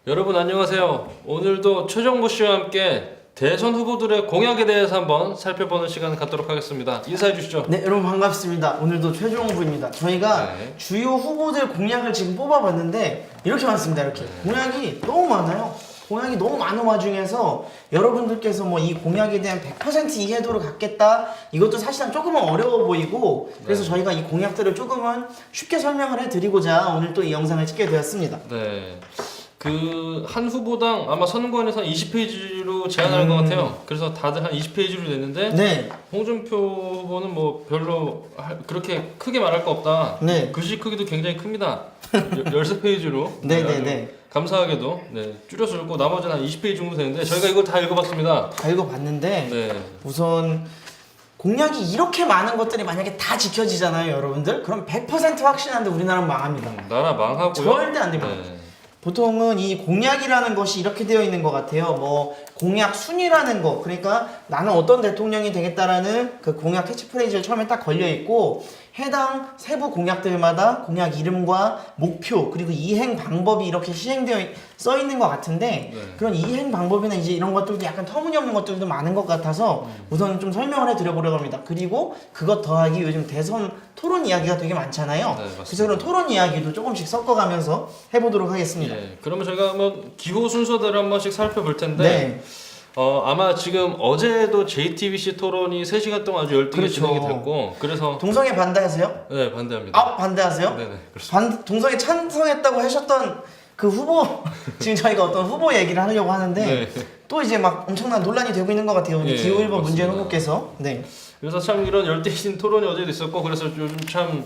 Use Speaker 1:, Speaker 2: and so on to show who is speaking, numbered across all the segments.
Speaker 1: 여러분 안녕하세요. 오늘도 최정보 씨와 함께 대선 후보들의 공약에 대해서 한번 살펴보는 시간을 갖도록 하겠습니다. 인사해 주시죠.
Speaker 2: 네, 여러분 반갑습니다. 오늘도 최종 후보입니다. 저희가
Speaker 1: 네.
Speaker 2: 주요 후보들 공약을 지금 뽑아봤는데 이렇게 많습니다. 이렇게 공약이 너무 많아요. 공약이 너무 많은 와중에서 여러분들께서 뭐 이 공약에 대한 100% 이해도를 갖겠다, 이것도 사실은 조금은 어려워 보이고, 그래서
Speaker 1: 네.
Speaker 2: 저희가 이 공약들을 조금은 쉽게 설명을 해드리고자 오늘 또 이 영상을 찍게 되었습니다.
Speaker 1: 네. 그 한 후보당 아마 선관위에서 20페이지로 제한할 것 같아요. 그래서 다들 한 20페이지로 냈는데
Speaker 2: 네,
Speaker 1: 홍준표 후보는 뭐 별로 그렇게 크게 말할 거 없다.
Speaker 2: 네.
Speaker 1: 글씨 크기도 굉장히 큽니다. 13페이지로.
Speaker 2: 네네네.
Speaker 1: 감사하게도 줄여서 읽고 나머지는 한 20페이지 정도 되는데 저희가 이걸 다 읽어봤습니다.
Speaker 2: 다 읽어봤는데
Speaker 1: 네.
Speaker 2: 우선 공약이 이렇게 많은 것들이 만약에 다 지켜지잖아요, 여러분들. 그럼 100% 확신하는데 우리나라는 망합니다.
Speaker 1: 나라 망하고요.
Speaker 2: 절대 안 됩니다.
Speaker 1: 네.
Speaker 2: 보통은 이 공약이라는 것이 이렇게 되어 있는 것 같아요. 뭐 공약 순위라는 거, 그러니까 나는 어떤 대통령이 되겠다라는 그 공약 캐치프레이즈를 처음에 딱 걸려 있고, 해당 세부 공약들마다 공약 이름과 목표 그리고 이행 방법이 이렇게 써 있는 것 같은데,
Speaker 1: 네.
Speaker 2: 그런 이행 방법이나 이제 이런 것들도 약간 터무니없는 것들도 많은 것 같아서 우선 좀 설명을 해드려보려고 합니다. 그리고 그것 더하기 요즘 대선 토론 이야기가 되게 많잖아요.
Speaker 1: 네, 맞습니다.
Speaker 2: 그래서 그런 토론 이야기도 조금씩 섞어가면서 해보도록 하겠습니다.
Speaker 1: 예, 그러면 저희가 한번 기호 순서대로 한 번씩 살펴볼 텐데
Speaker 2: 네.
Speaker 1: 아마 지금 어제도 JTBC 토론이 3시간 동안 아주 열띠게
Speaker 2: 그렇죠.
Speaker 1: 진행이 됐고 그래서
Speaker 2: 동성애 반대하세요?
Speaker 1: 네 반대합니다.
Speaker 2: 아, 반대하세요?
Speaker 1: 네네 그렇습니다.
Speaker 2: 동성애 찬성했다고 하셨던 그 후보 지금 저희가 어떤 후보 얘기를 하려고 하는데
Speaker 1: 네.
Speaker 2: 또 이제 막 엄청난 논란이 되고 있는 것 같아요. 우리
Speaker 1: 예,
Speaker 2: 기호 1번 문재인
Speaker 1: 맞습니다.
Speaker 2: 후보께서. 네.
Speaker 1: 그래서 참 이런 열띠신 토론이 어제도 있었고 그래서 요즘 참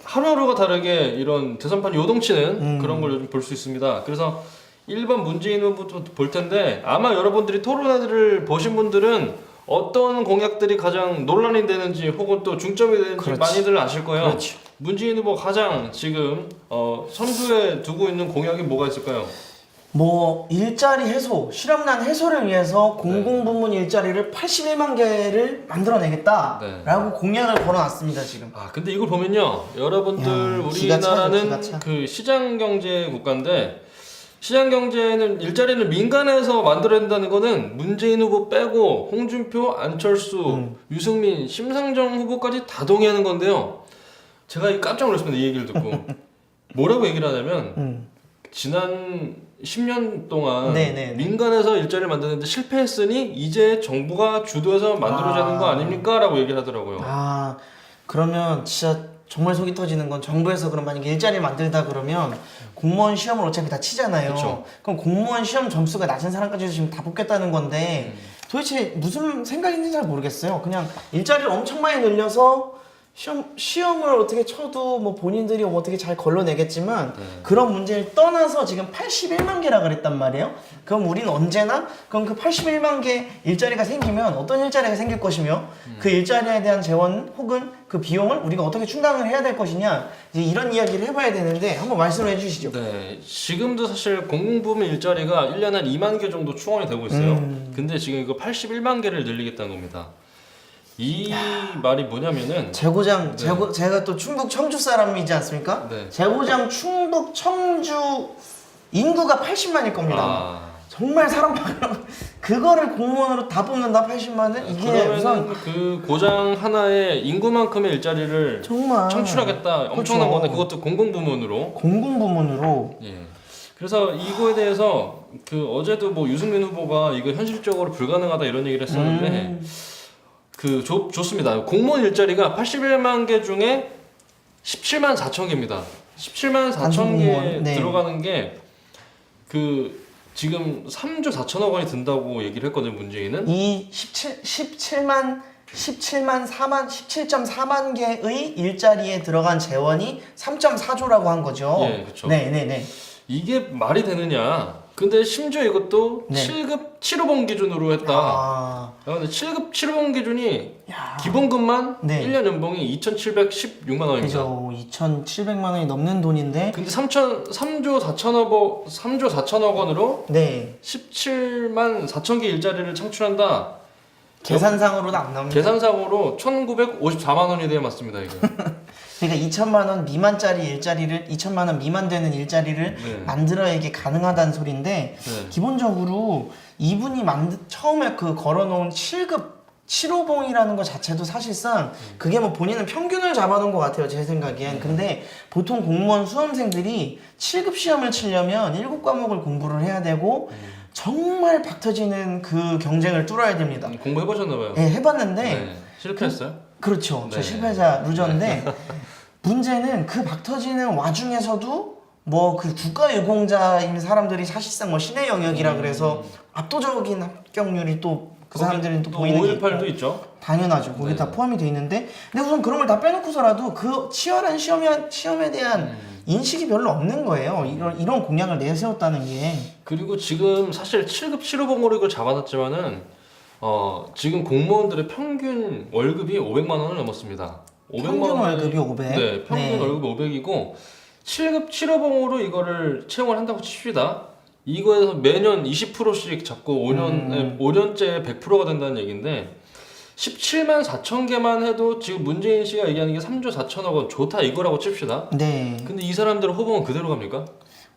Speaker 1: 하루하루가 다르게 이런 대선판 요동치는 그런 걸 요즘 볼 수 있습니다. 그래서 1번 문재인 후보부터 볼 텐데 아마 여러분들이 토론회를 보신 분들은 어떤 공약들이 가장 논란이 되는지 혹은 또 중점이 되는지
Speaker 2: 그렇지.
Speaker 1: 많이들 아실 거예요.
Speaker 2: 그렇죠.
Speaker 1: 문재인 후보 가장 지금 선두에 두고 있는 공약이 뭐가 있을까요?
Speaker 2: 뭐 일자리 해소, 실업난 해소를 위해서 공공부문 일자리를 81만 개를 만들어내겠다라고 공약을 걸어놨습니다 지금.
Speaker 1: 아 근데 이걸 보면요 여러분들
Speaker 2: 야, 기가 차죠,
Speaker 1: 우리나라는
Speaker 2: 기가 차.
Speaker 1: 그 시장경제 국가인데 시장경제는 일자리를 민간에서 만들어야 된다는 거는 문재인 후보 빼고 홍준표, 안철수, 유승민, 심상정 후보까지 다 동의하는 건데요 제가 깜짝 놀랐습니다 이 얘기를 듣고 뭐라고 얘기를 하냐면 지난 10년 동안
Speaker 2: 네네네.
Speaker 1: 민간에서 일자리를 만드는데 실패했으니 이제 정부가 주도해서 만들어자는 거 아닙니까? 라고 얘기를 하더라고요.
Speaker 2: 아, 그러면 진짜 정말 속이 터지는 건 정부에서 그럼 만약에 일자리를 만들다 그러면 공무원 시험을 어차피 다 치잖아요.
Speaker 1: 그쵸.
Speaker 2: 그럼 공무원 시험 점수가 낮은 사람까지도 지금 다 뽑겠다는 건데 도대체 무슨 생각인지 잘 모르겠어요. 그냥 일자리를 엄청 많이 늘려서 시험을 어떻게 쳐도 뭐 본인들이 어떻게 잘 걸러내겠지만 그런 문제를 떠나서 지금 81만 개라 그랬단 말이에요. 그럼 우리는 언제나 그럼 그 81만 개 일자리가 생기면 어떤 일자리가 생길 것이며 그 일자리에 대한 재원 혹은 그 비용을 우리가 어떻게 충당을 해야 될 것이냐 이제 이런 이야기를 해봐야 되는데 한번 말씀을 해주시죠.
Speaker 1: 네, 지금도 사실 공공부문 일자리가 1년에 한 2만 개 정도 충원이 되고 있어요. 근데 지금 이거 81만 개를 늘리겠다는 겁니다. 이 말이 뭐냐면은
Speaker 2: 제가 또 충북 청주 사람이지 않습니까?
Speaker 1: 네.
Speaker 2: 제고장 충북 청주 인구가 80만일 겁니다.
Speaker 1: 아,
Speaker 2: 정말 사람 많은 그거를 공무원으로 다 뽑는다 80만은 이게
Speaker 1: 그러면은
Speaker 2: 우선
Speaker 1: 그 고장 하나에 인구만큼의 일자리를
Speaker 2: 정말
Speaker 1: 창출하겠다 엄청난
Speaker 2: 그렇죠.
Speaker 1: 건데 그것도 공공부문으로
Speaker 2: 공공부문으로
Speaker 1: 예. 그래서 이거에 대해서 그 어제도 뭐 유승민 후보가 이거 현실적으로 불가능하다 이런 얘기를 했었는데 그 좋습니다. 공무원 일자리가 81만 개 중에 17만 4천 개입니다. 17만 4천 개
Speaker 2: 공무원, 네.
Speaker 1: 들어가는 게 그 지금 3조 4천억 원이 든다고 얘기를 했거든요. 문재인은.
Speaker 2: 이 17만 17.4만 개의 일자리에 들어간 재원이 3.4조라고 한 거죠.
Speaker 1: 예, 그렇죠.
Speaker 2: 네네네.
Speaker 1: 이게 말이 되느냐? 근데 심지어 이것도
Speaker 2: 네.
Speaker 1: 7급 7호봉 기준으로 했다.
Speaker 2: 아,
Speaker 1: 근데 7급 7호봉 기준이
Speaker 2: 야.
Speaker 1: 기본급만
Speaker 2: 네.
Speaker 1: 1년 연봉이 2,716만 원입니다.
Speaker 2: 그죠. 2,700만 원이 넘는 돈인데.
Speaker 1: 근데 3조 4천억 원으로
Speaker 2: 네.
Speaker 1: 17만 4천 개 일자리를 창출한다.
Speaker 2: 계산상으로는 안 나옵니다.
Speaker 1: 계산상으로 1,954만 원이 돼야 맞습니다, 이거.
Speaker 2: 그러니까 2천만 원 미만짜리 일자리를 2천만 원 미만 되는 일자리를
Speaker 1: 네.
Speaker 2: 만들어야 이게 가능하다는 소리인데
Speaker 1: 네.
Speaker 2: 기본적으로 이분이 처음에 그 걸어놓은 7급 7호봉이라는 것 자체도 사실상 그게 뭐 본인은 평균을 잡아놓은 것 같아요, 제 생각엔. 근데 보통 공무원 수험생들이 7급 시험을 치려면 7과목을 공부를 해야 되고 정말 박터지는 그 경쟁을 뚫어야 됩니다.
Speaker 1: 공부해보셨나봐요.
Speaker 2: 네, 해봤는데
Speaker 1: 네. 실패했어요?
Speaker 2: 그렇죠. 저
Speaker 1: 네.
Speaker 2: 실패자 루저인데 문제는 그 박터지는 와중에서도 뭐 그 국가유공자인 사람들이 사실상 뭐 신의 영역이라 그래서 압도적인 합격률이 또 그 사람들은 또 보이는 게
Speaker 1: 518도
Speaker 2: 있고.
Speaker 1: 있죠.
Speaker 2: 당연하죠. 거기
Speaker 1: 네.
Speaker 2: 다 포함이 돼 있는데 근데 우선 그런 걸 다 빼놓고서라도 그 치열한 시험에 대한 인식이 별로 없는 거예요. 이런 공약을 내세웠다는 게.
Speaker 1: 그리고 지금 사실 7급 7호봉으로 이걸 잡아놨지만은 지금 공무원들의 평균 월급이 500만 원을 넘었습니다. 500만
Speaker 2: 평균
Speaker 1: 원이-
Speaker 2: 월급이 500?
Speaker 1: 네, 평균
Speaker 2: 네.
Speaker 1: 월급이 500이고 7급 7호봉으로 이거를 채용을 한다고 칩시다. 이거에서 매년 20%씩 잡고 5년째 100%가 된다는 얘기인데 17만 4천 개만 해도 지금 문재인 씨가 얘기하는 게 3조 4천억 원 좋다 이거라고 칩시다.
Speaker 2: 네.
Speaker 1: 근데 이 사람들은 호봉은 그대로 갑니까?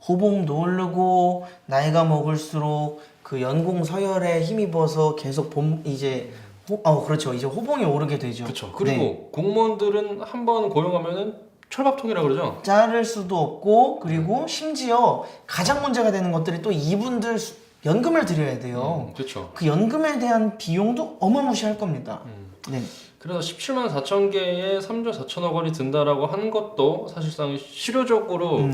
Speaker 2: 호봉도 오르고 나이가 먹을수록 그 연공 서열에 힘입어서 계속 그렇죠. 이제 호봉이 오르게 되죠.
Speaker 1: 그렇죠. 그리고
Speaker 2: 네.
Speaker 1: 공무원들은 한 번 고용하면은 철밥통이라 그러죠.
Speaker 2: 자를 수도 없고 그리고 심지어 가장 문제가 되는 것들이 또 이분들 연금을 드려야 돼요.
Speaker 1: 그렇죠.
Speaker 2: 그 연금에 대한 비용도 어마무시할 겁니다. 네.
Speaker 1: 그래서 17만 4천 개에 3조 4천억 원이 든다라고 하는 것도 사실상 실효적으로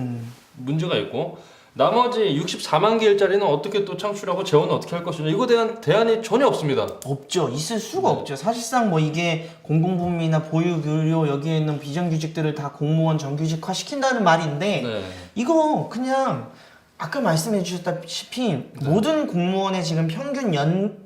Speaker 1: 문제가 있고 나머지 64만 개 일자리는 어떻게 또 창출하고 재원은 어떻게 할 것이냐 이거에 대한 대안이 전혀 없습니다.
Speaker 2: 없죠. 있을 수가 없죠. 사실상 뭐 이게 공공부문이나 보육의료 여기에 있는 비정규직들을 다 공무원 정규직화 시킨다는 말인데
Speaker 1: 네.
Speaker 2: 이거 그냥 아까 말씀해 주셨다시피 모든 공무원의 지금 평균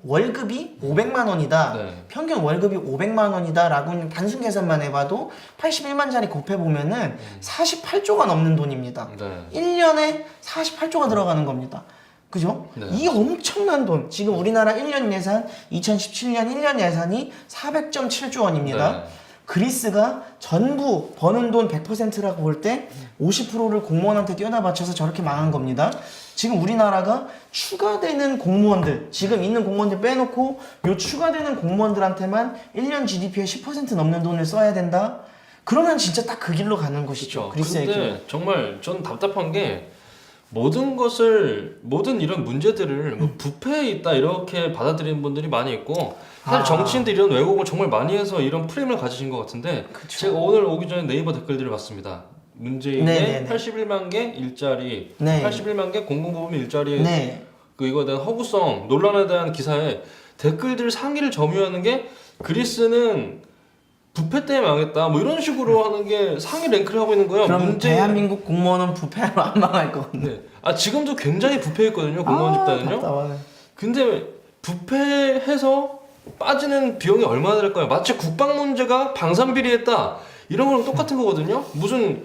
Speaker 2: 월급이 500만 원이다.
Speaker 1: 네.
Speaker 2: 평균 월급이 500만 원이다라고 그냥 단순 계산만 해봐도 81만짜리 곱해보면은 48조가 넘는 돈입니다.
Speaker 1: 네.
Speaker 2: 1년에 48조가 들어가는 겁니다. 그죠?
Speaker 1: 네.
Speaker 2: 이 엄청난 돈. 지금 우리나라 1년 예산 2017년 1년 예산이 400.7조 원입니다.
Speaker 1: 네.
Speaker 2: 그리스가 전부 버는 돈 100%라고 볼 때 50%를 공무원한테 떼어다 바쳐서 저렇게 망한 겁니다. 지금 우리나라가 추가되는 공무원들, 지금 있는 공무원들 빼놓고 요 추가되는 공무원들한테만 1년 GDP의 10% 넘는 돈을 써야 된다? 그러면 진짜 딱 그 길로 가는 것이죠. 그리스의 길.
Speaker 1: 근데 정말 전 답답한 게 모든 이런 문제들을 뭐 부패에 있다 이렇게 받아들이는 분들이 많이 있고 사실 정치인들이 이런 왜곡을 정말 많이 해서 이런 프레임을 가지신 것 같은데 제가 오늘 오기 전에 네이버 댓글들을 봤습니다. 문재인의
Speaker 2: 네네네.
Speaker 1: 81만 개 일자리,
Speaker 2: 네.
Speaker 1: 81만 개 공공부문 일자리
Speaker 2: 네.
Speaker 1: 이거에 대한 허구성, 논란에 대한 기사에 댓글들 상위를 점유하는 게 그리스는 부패 때문에 망했다 뭐 이런 식으로 하는 게 상위 랭크를 하고 있는 거예요.
Speaker 2: 그럼 대한민국 공무원은 부패로 안 망할 것 같네.
Speaker 1: 네. 지금도 굉장히 부패했거든요. 공무원 집단은요.
Speaker 2: 답답하네.
Speaker 1: 근데 부패해서 빠지는 비용이 얼마나 될까요? 마치 국방 문제가 방산 비리했다 이런 거랑 똑같은 거거든요. 무슨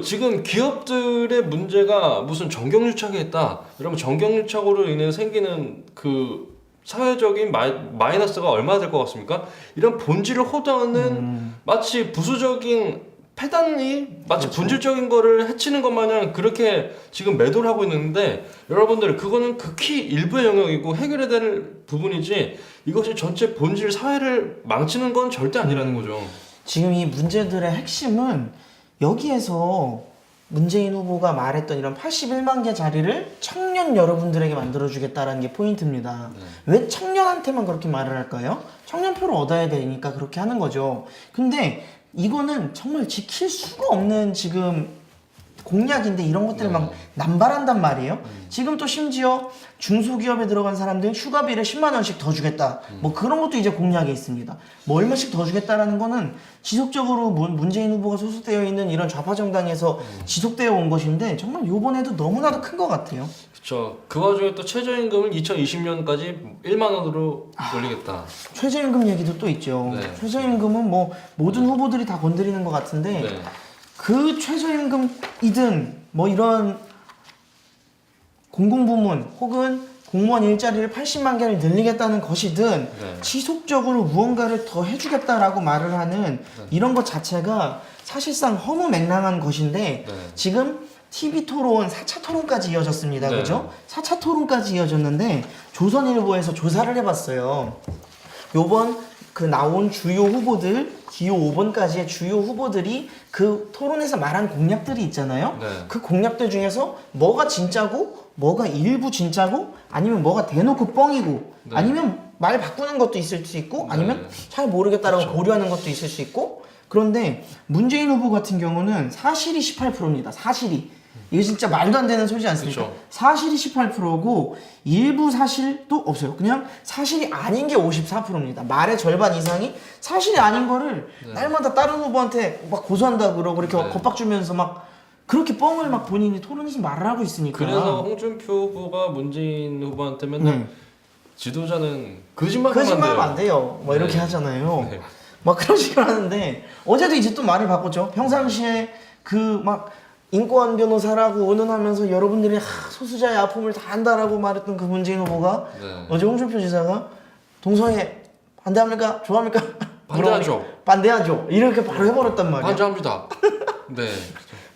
Speaker 1: 지금 기업들의 문제가 무슨 정경유착이 했다. 이러면 정경유착으로 인해 생기는 그 사회적인 마이너스가 얼마나 될 것 같습니까? 이런 본질을 호도하는 마치 부수적인 패단이 마치
Speaker 2: 그렇죠.
Speaker 1: 본질적인 거를 해치는 것 마냥 그렇게 지금 매도를 하고 있는데 여러분들 그거는 극히 일부의 영역이고 해결해야 될 부분이지 이것이 전체 본질 사회를 망치는 건 절대 아니라는 거죠.
Speaker 2: 지금 이 문제들의 핵심은 여기에서 문재인 후보가 말했던 이런 81만 개 자리를 청년 여러분들에게 만들어주겠다라는 게 포인트입니다. 왜 청년한테만 그렇게 말을 할까요? 청년표를 얻어야 되니까 그렇게 하는 거죠. 근데 이거는 정말 지킬 수가 없는 지금 공약인데 이런 것들을 막 남발한단 말이에요. 지금 또 심지어 중소기업에 들어간 사람들은 휴가비를 10만 원씩 더 주겠다. 뭐 그런 것도 이제 공약에 있습니다. 뭐 얼마씩 더 주겠다라는 거는 지속적으로 문재인 후보가 소속되어 있는 이런 좌파 정당에서 지속되어 온 것인데 정말 요번에도 너무나도 큰 것 같아요.
Speaker 1: 그렇죠. 그 와중에 또 최저임금을 2020년까지 1만 원으로 올리겠다.
Speaker 2: 최저임금 얘기도 또 있죠.
Speaker 1: 네.
Speaker 2: 최저임금은 뭐 모든 후보들이 다 건드리는 것 같은데
Speaker 1: 네.
Speaker 2: 그 최저임금이든 뭐 이런 공공부문 혹은 공무원 일자리를 80만 개를 늘리겠다는 것이든
Speaker 1: 네.
Speaker 2: 지속적으로 무언가를 더 해주겠다라고 말을 하는 이런 것 자체가 사실상 허무맹랑한 것인데
Speaker 1: 네.
Speaker 2: 지금 TV 토론, 4차 토론까지 이어졌습니다.
Speaker 1: 네.
Speaker 2: 그죠? 4차 토론까지 이어졌는데 조선일보에서 조사를 해봤어요. 요번 그 나온 주요 후보들, 기호 5번까지의 주요 후보들이 그 토론에서 말한 공약들이 있잖아요.
Speaker 1: 네.
Speaker 2: 그 공약들 중에서 뭐가 진짜고, 뭐가 일부 진짜고, 아니면 뭐가 대놓고 뻥이고,
Speaker 1: 네.
Speaker 2: 아니면 말 바꾸는 것도 있을 수 있고, 아니면
Speaker 1: 네.
Speaker 2: 잘 모르겠다라고
Speaker 1: 그쵸.
Speaker 2: 보류하는 것도 있을 수 있고. 그런데 문재인 후보 같은 경우는 사실이 18%입니다. 사실이. 이게 진짜 말도 안 되는 소리지 않습니까?
Speaker 1: 그쵸.
Speaker 2: 사실이 18%고 일부 사실도 없어요. 그냥 사실이 아닌 게 54%입니다. 말의 절반 이상이 사실이 아닌 거를
Speaker 1: 네.
Speaker 2: 날마다 다른 후보한테 막 고소한다 그러고 이렇게
Speaker 1: 네.
Speaker 2: 겁박 주면서 막 그렇게 뻥을 막 본인이 토론에서 말을 하고 있으니까.
Speaker 1: 그래서 홍준표 후보가 문재인 후보한테 맨날
Speaker 2: 네.
Speaker 1: 지도자는 거짓말하면
Speaker 2: 거짓말하면
Speaker 1: 안
Speaker 2: 안
Speaker 1: 돼요.
Speaker 2: 돼요. 뭐 이렇게
Speaker 1: 네.
Speaker 2: 하잖아요.
Speaker 1: 네.
Speaker 2: 막 그런 식으로 하는데 어제도 이제 또 말을 바꿨죠. 평상시에 그 막 인권 변호사라고 의논하면서 여러분들이 소수자의 아픔을 다 안다라고 말했던 그 문재인 후보가
Speaker 1: 네.
Speaker 2: 어제 홍준표 지사가 동성애 반대합니까? 좋아합니까?
Speaker 1: 반대하죠.
Speaker 2: 반대하죠. 이렇게 바로 해버렸단 말이야.
Speaker 1: 반대합니다. 네.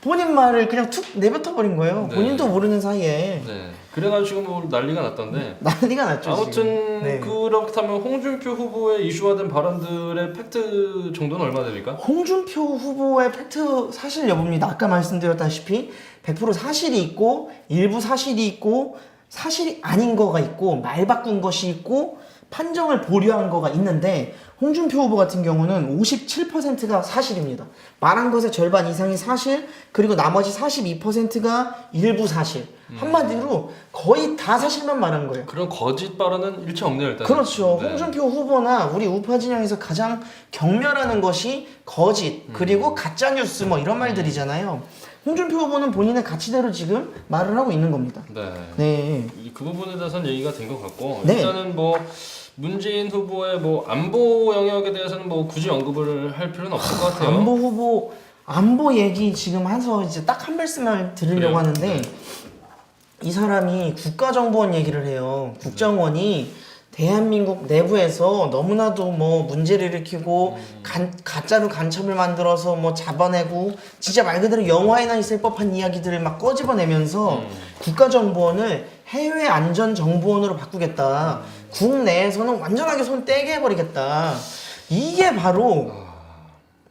Speaker 2: 본인 말을 그냥 툭 내뱉어 버린 거예요.
Speaker 1: 네.
Speaker 2: 본인도 모르는 사이에
Speaker 1: 네. 그래가지고 지금 뭐 난리가 났던데.
Speaker 2: 난리가 났죠.
Speaker 1: 아무튼
Speaker 2: 지금. 네.
Speaker 1: 그렇다면 홍준표 후보의 이슈화된 발언들의 팩트 정도는 얼마 됩니까?
Speaker 2: 홍준표 후보의 팩트 사실 여부입니다. 아까 말씀드렸다시피 100% 사실이 있고 일부 사실이 있고 사실이 아닌 거가 있고 말 바꾼 것이 있고 판정을 보류한 거가 있는데 홍준표 후보 같은 경우는 57%가 사실입니다. 말한 것의 절반 이상이 사실 그리고 나머지 42%가 일부 사실. 한마디로 거의 다 사실만 말한 거예요.
Speaker 1: 그런 거짓 발언은 일체 없네요 일단.
Speaker 2: 그렇죠.
Speaker 1: 네.
Speaker 2: 홍준표 후보나 우리 우파 진영에서 가장 경멸하는 것이 거짓 그리고 가짜 뉴스 뭐 이런 말들이잖아요. 홍준표 후보는 본인의 가치대로 지금 말을 하고 있는 겁니다.
Speaker 1: 네.
Speaker 2: 네.
Speaker 1: 그 부분에 대해서는 얘기가 된 것 같고
Speaker 2: 네.
Speaker 1: 일단은 뭐 문재인 후보의 뭐 안보 영역에 대해서는 뭐 굳이 언급을 할 필요는 없을 것 같아요.
Speaker 2: 안보 후보 안보 얘기 지금 해서 이제 딱 한 말씀을 드리려고
Speaker 1: 그래요?
Speaker 2: 하는데 이 사람이 국가정보원 얘기를 해요. 국정원이 대한민국 내부에서 너무나도 뭐 문제를 일으키고 가짜로 간첩을 만들어서 뭐 잡아내고 진짜 말 그대로 영화에나 있을 법한 이야기들을 막 꺼집어내면서 국가정보원을 해외 안전정보원으로 바꾸겠다. 국내에서는 완전하게 손 떼게 해버리겠다. 이게 바로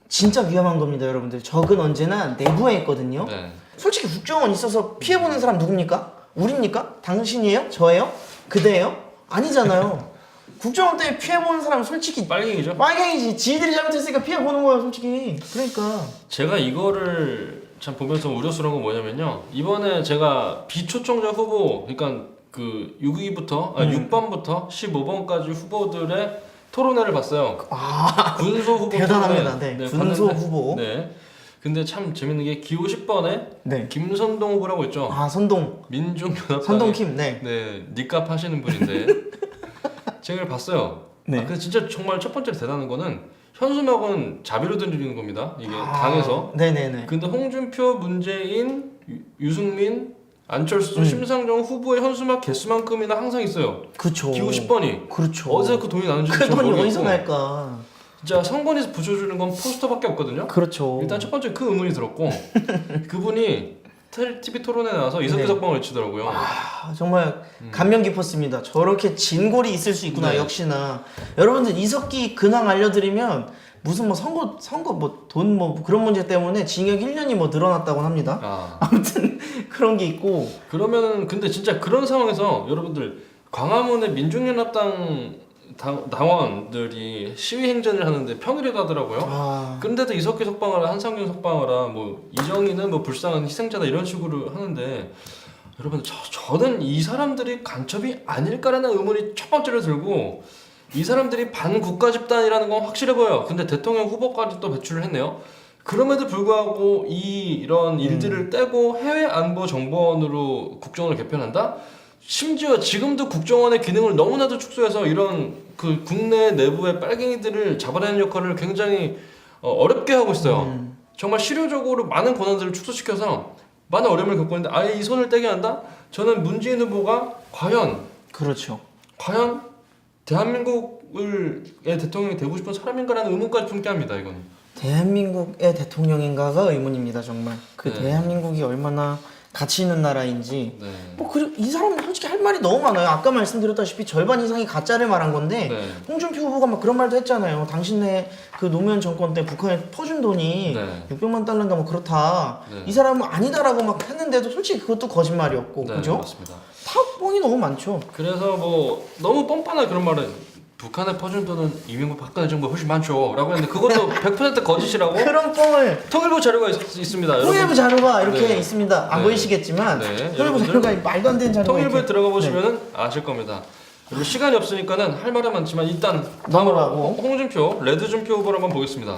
Speaker 2: 진짜 위험한 겁니다, 여러분들. 적은 언제나 내부에 있거든요.
Speaker 1: 네.
Speaker 2: 솔직히 국정원 있어서 피해보는 사람 누굽니까? 우리입니까? 당신이에요? 저예요? 그대예요? 아니잖아요. 국정원 때문에 피해보는 사람 솔직히
Speaker 1: 빨갱이죠.
Speaker 2: 빨갱이지. 지들이 잘못했으니까 피해보는 거예요, 솔직히. 그러니까.
Speaker 1: 제가 이거를 참 보면서 우려스러운 건 뭐냐면요. 이번에 제가 비초청자 후보, 그러니까 그 6위부터 6번부터 15번까지 후보들의 토론회를 봤어요. 군소 후보
Speaker 2: 대단합니다.
Speaker 1: 토론회.
Speaker 2: 네, 군소 후보.
Speaker 1: 네. 근데 참 재밌는 게 기호 10번에
Speaker 2: 네.
Speaker 1: 김선동 후보라고 있죠.
Speaker 2: 선동.
Speaker 1: 민중연합당
Speaker 2: 선동킴, 네.
Speaker 1: 네, 니값 하시는 분인데 제가 봤어요.
Speaker 2: 네.
Speaker 1: 근데 진짜 정말 첫 번째로 대단한 거는 현수막은 자비로 던지는 겁니다. 이게 당에서.
Speaker 2: 네네네.
Speaker 1: 근데 홍준표, 문재인, 유승민, 안철수, 심상정 후보의 현수막 개수만큼이나 항상 있어요.
Speaker 2: 그쵸.
Speaker 1: 기호 10번이.
Speaker 2: 그렇죠.
Speaker 1: 어디서 그 돈이 나는지
Speaker 2: 그 돈이 어디서 날까?
Speaker 1: 진짜 선관위에서 붙여주는 건 포스터밖에 없거든요.
Speaker 2: 그렇죠.
Speaker 1: 일단 첫 번째 그 의문이 들었고 그분이 TV 토론에 나와서 이석기석방을 외치더라고요.
Speaker 2: 정말 감명 깊었습니다. 저렇게 진골이 있을 수 있구나.
Speaker 1: 네.
Speaker 2: 역시나 여러분들 이석기 근황 알려드리면 무슨 뭐 선거 뭐 돈 뭐 그런 문제 때문에 징역 1년이 뭐 늘어났다고 합니다. 아무튼 그런 게 있고.
Speaker 1: 그러면 근데 진짜 그런 상황에서 여러분들 광화문의 민중연합당 당원들이 시위 행전을 하는데 평일에도 하더라고요. 그런데도 이석기 석방하라, 한상균 석방하라, 뭐 이정희는 뭐 불쌍한 희생자다 이런 식으로 하는데 여러분 저는 이 사람들이 간첩이 아닐까라는 의문이 첫 번째로 들고 이 사람들이 반국가 집단이라는 건 확실해 보여요. 근데 대통령 후보까지 또 배출을 했네요. 그럼에도 불구하고 이런 일들을 떼고 해외 안보 정보원으로 국정원을 개편한다? 심지어 지금도 국정원의 기능을 너무나도 축소해서 이런 그 국내 내부의 빨갱이들을 잡아내는 역할을 굉장히 어렵게 하고 있어요. 정말 실효적으로 많은 권한들을 축소시켜서 많은 어려움을 겪고 있는데 아예 이 손을 떼게 한다? 저는 문재인 후보가 과연
Speaker 2: 그렇죠.
Speaker 1: 과연 대한민국의 대통령이 되고 싶은 사람인가라는 의문까지 품게 합니다. 이거는.
Speaker 2: 대한민국의 대통령인가가 의문입니다, 정말. 그
Speaker 1: 네.
Speaker 2: 대한민국이 얼마나 가치 있는 나라인지.
Speaker 1: 네.
Speaker 2: 뭐 그리고 이 사람은 솔직히 할 말이 너무 많아요. 아까 말씀드렸다시피 절반 이상이 가짜를 말한 건데
Speaker 1: 네.
Speaker 2: 홍준표 후보가 막 그런 말도 했잖아요. 당신네 그 노무현 정권 때 북한에 퍼준 돈이
Speaker 1: 네.
Speaker 2: 600만 달러인가 뭐 그렇다.
Speaker 1: 네.
Speaker 2: 이 사람은 아니다라고 막 했는데도 솔직히 그것도 거짓말이었고,
Speaker 1: 네,
Speaker 2: 그죠?
Speaker 1: 맞습니다.
Speaker 2: 다 뻥이 너무 많죠.
Speaker 1: 그래서 뭐 너무 뻔뻔한 그런 말은 북한에 퍼준 돈은 이명박 박근혜 정부 훨씬 많죠라고 했는데 그것도 100% 거짓이라고
Speaker 2: 그런 뻥을
Speaker 1: 통일부 자료가 있습니다.
Speaker 2: 통일부 자료가 이렇게
Speaker 1: 네.
Speaker 2: 있습니다. 안
Speaker 1: 네.
Speaker 2: 보이시겠지만
Speaker 1: 네.
Speaker 2: 통일부
Speaker 1: 여러분들
Speaker 2: 자료가 말도 안 되는 자료가
Speaker 1: 통일부에
Speaker 2: 이렇게.
Speaker 1: 들어가 보시면은 아실 겁니다. 그리고 시간이 없으니까는 할 말은 많지만 일단
Speaker 2: 넘어가고.
Speaker 1: 홍준표 레드준표 후보를 한번 보겠습니다.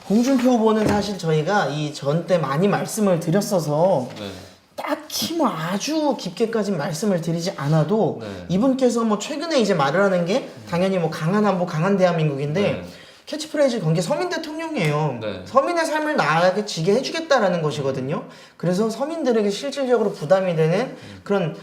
Speaker 2: 홍준표 후보는 사실 저희가 이 전 때 많이 말씀을 드렸어서
Speaker 1: 네.
Speaker 2: 딱히 뭐 아주 깊게까지 말씀을 드리지 않아도
Speaker 1: 네.
Speaker 2: 이분께서 뭐 최근에 이제 말을 하는 게 당연히 뭐 강한 한보 강한 대한민국인데
Speaker 1: 네.
Speaker 2: 캐치프레이즈 건 게 서민 대통령이에요.
Speaker 1: 네.
Speaker 2: 서민의 삶을 나아지게 해주겠다라는 것이거든요. 그래서 서민들에게 실질적으로 부담이 되는 그런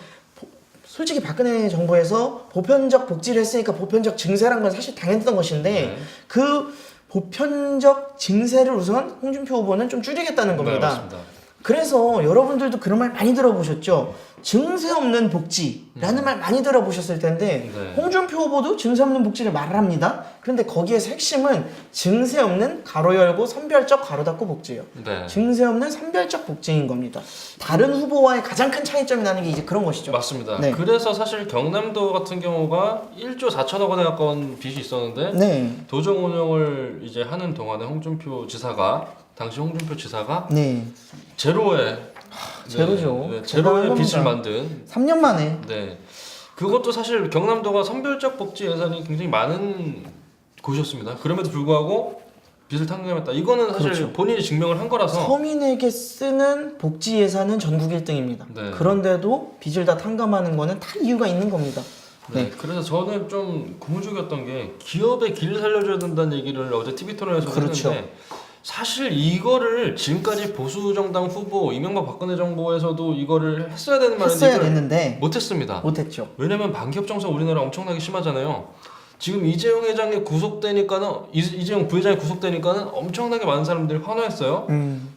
Speaker 2: 솔직히 박근혜 정부에서 보편적 복지를 했으니까 보편적 증세란 건 사실 당연했던 것인데
Speaker 1: 네.
Speaker 2: 그 보편적 증세를 우선 홍준표 후보는 좀 줄이겠다는
Speaker 1: 네,
Speaker 2: 겁니다.
Speaker 1: 맞습니다.
Speaker 2: 그래서 여러분들도 그런 말 많이 들어보셨죠? 증세 없는 복지라는 말 많이 들어보셨을 텐데
Speaker 1: 네.
Speaker 2: 홍준표 후보도 증세 없는 복지를 말을 합니다. 그런데 거기에서 핵심은 증세 없는 가로 열고 선별적 가로 닫고 복지예요.
Speaker 1: 네.
Speaker 2: 증세 없는 선별적 복지인 겁니다. 다른 후보와의 가장 큰 차이점이 나는 게 이제 그런 것이죠.
Speaker 1: 맞습니다.
Speaker 2: 네.
Speaker 1: 그래서 사실 경남도 같은 경우가 1조 4천억 원에 가까운 빚이 있었는데
Speaker 2: 네.
Speaker 1: 도정 운영을 이제 하는 동안에 홍준표 지사가 당시 홍준표 지사가
Speaker 2: 네.
Speaker 1: 제로에
Speaker 2: 제로죠.
Speaker 1: 네, 제로의
Speaker 2: 대단한
Speaker 1: 빚을
Speaker 2: 겁니다.
Speaker 1: 만든
Speaker 2: 3년 만에
Speaker 1: 네. 그것도 사실 경남도가 선별적 복지 예산이 굉장히 많은 곳이었습니다. 그럼에도 불구하고 빚을 탕감했다. 이거는 사실
Speaker 2: 그렇죠.
Speaker 1: 본인이 증명을 한 거라서
Speaker 2: 서민에게 쓰는 복지 예산은 전국 1등입니다.
Speaker 1: 네.
Speaker 2: 그런데도 빚을 다 탕감하는 거는 다 이유가 있는 겁니다.
Speaker 1: 네. 그래서 저는 좀 고무적이었던 게 기업의 길을 살려줘야 된다는 얘기를 어제 TV 토론에서
Speaker 2: 그렇죠.
Speaker 1: 했는데 사실 이거를 지금까지 보수 정당 후보 이명박 박근혜 정부에서도 이거를 했어야 되는 말인데
Speaker 2: 했어야
Speaker 1: 이걸
Speaker 2: 됐는데
Speaker 1: 못했습니다.
Speaker 2: 못했죠.
Speaker 1: 왜냐면 반기업 정책 우리나라 엄청나게 심하잖아요. 지금 이재용 회장이 구속되니까는 이재용 부회장이 구속되니까는 엄청나게 많은 사람들이 환호했어요.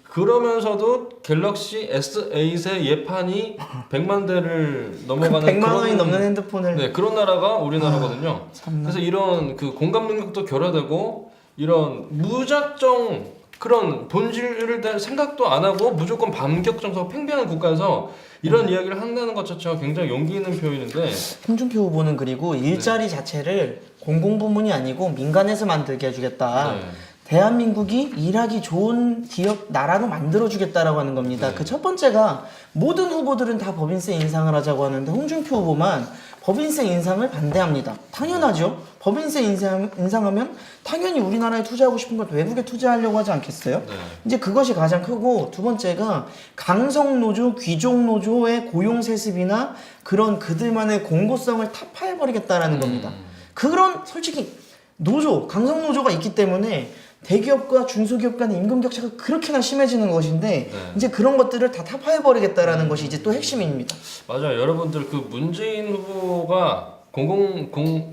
Speaker 1: 그러면서도 갤럭시 S8의 예판이 100만 대를 넘어가는
Speaker 2: 100만 원이 넘는 핸드폰을
Speaker 1: 네, 그런 나라가 우리나라거든요.
Speaker 2: 참나.
Speaker 1: 그래서 이런 그 공감 능력도 결여되고 이런 무작정 그런 본질을 대한 생각도 안 하고 무조건 반격 정서 팽배하는 국가에서 이런 이야기를 한다는 것 자체가 굉장히 용기 있는 표현인데
Speaker 2: 홍준표 후보는 그리고 일자리 자체를 공공부문이 아니고 민간에서 만들게 해주겠다.
Speaker 1: 네.
Speaker 2: 대한민국이 일하기 좋은 기업 나라로 만들어주겠다라고 하는 겁니다.
Speaker 1: 네.
Speaker 2: 그 첫 번째가 모든 후보들은 다 법인세 인상을 하자고 하는데 홍준표 후보만 법인세 인상을 반대합니다. 당연하죠. 법인세 인상하면 당연히 우리나라에 투자하고 싶은 걸 외국에 투자하려고 하지 않겠어요?
Speaker 1: 네.
Speaker 2: 이제 그것이 가장 크고 두 번째가 강성노조, 귀족노조의 고용세습이나 그런 그들만의 공고성을 타파해버리겠다라는 겁니다. 그런 솔직히 노조, 강성노조가 있기 때문에 대기업과 중소기업 간의 임금 격차가 그렇게나 심해지는 것인데
Speaker 1: 네.
Speaker 2: 이제 그런 것들을 다 타파해버리겠다라는 것이 이제 또 핵심입니다.
Speaker 1: 맞아요. 여러분들 그 문재인 후보가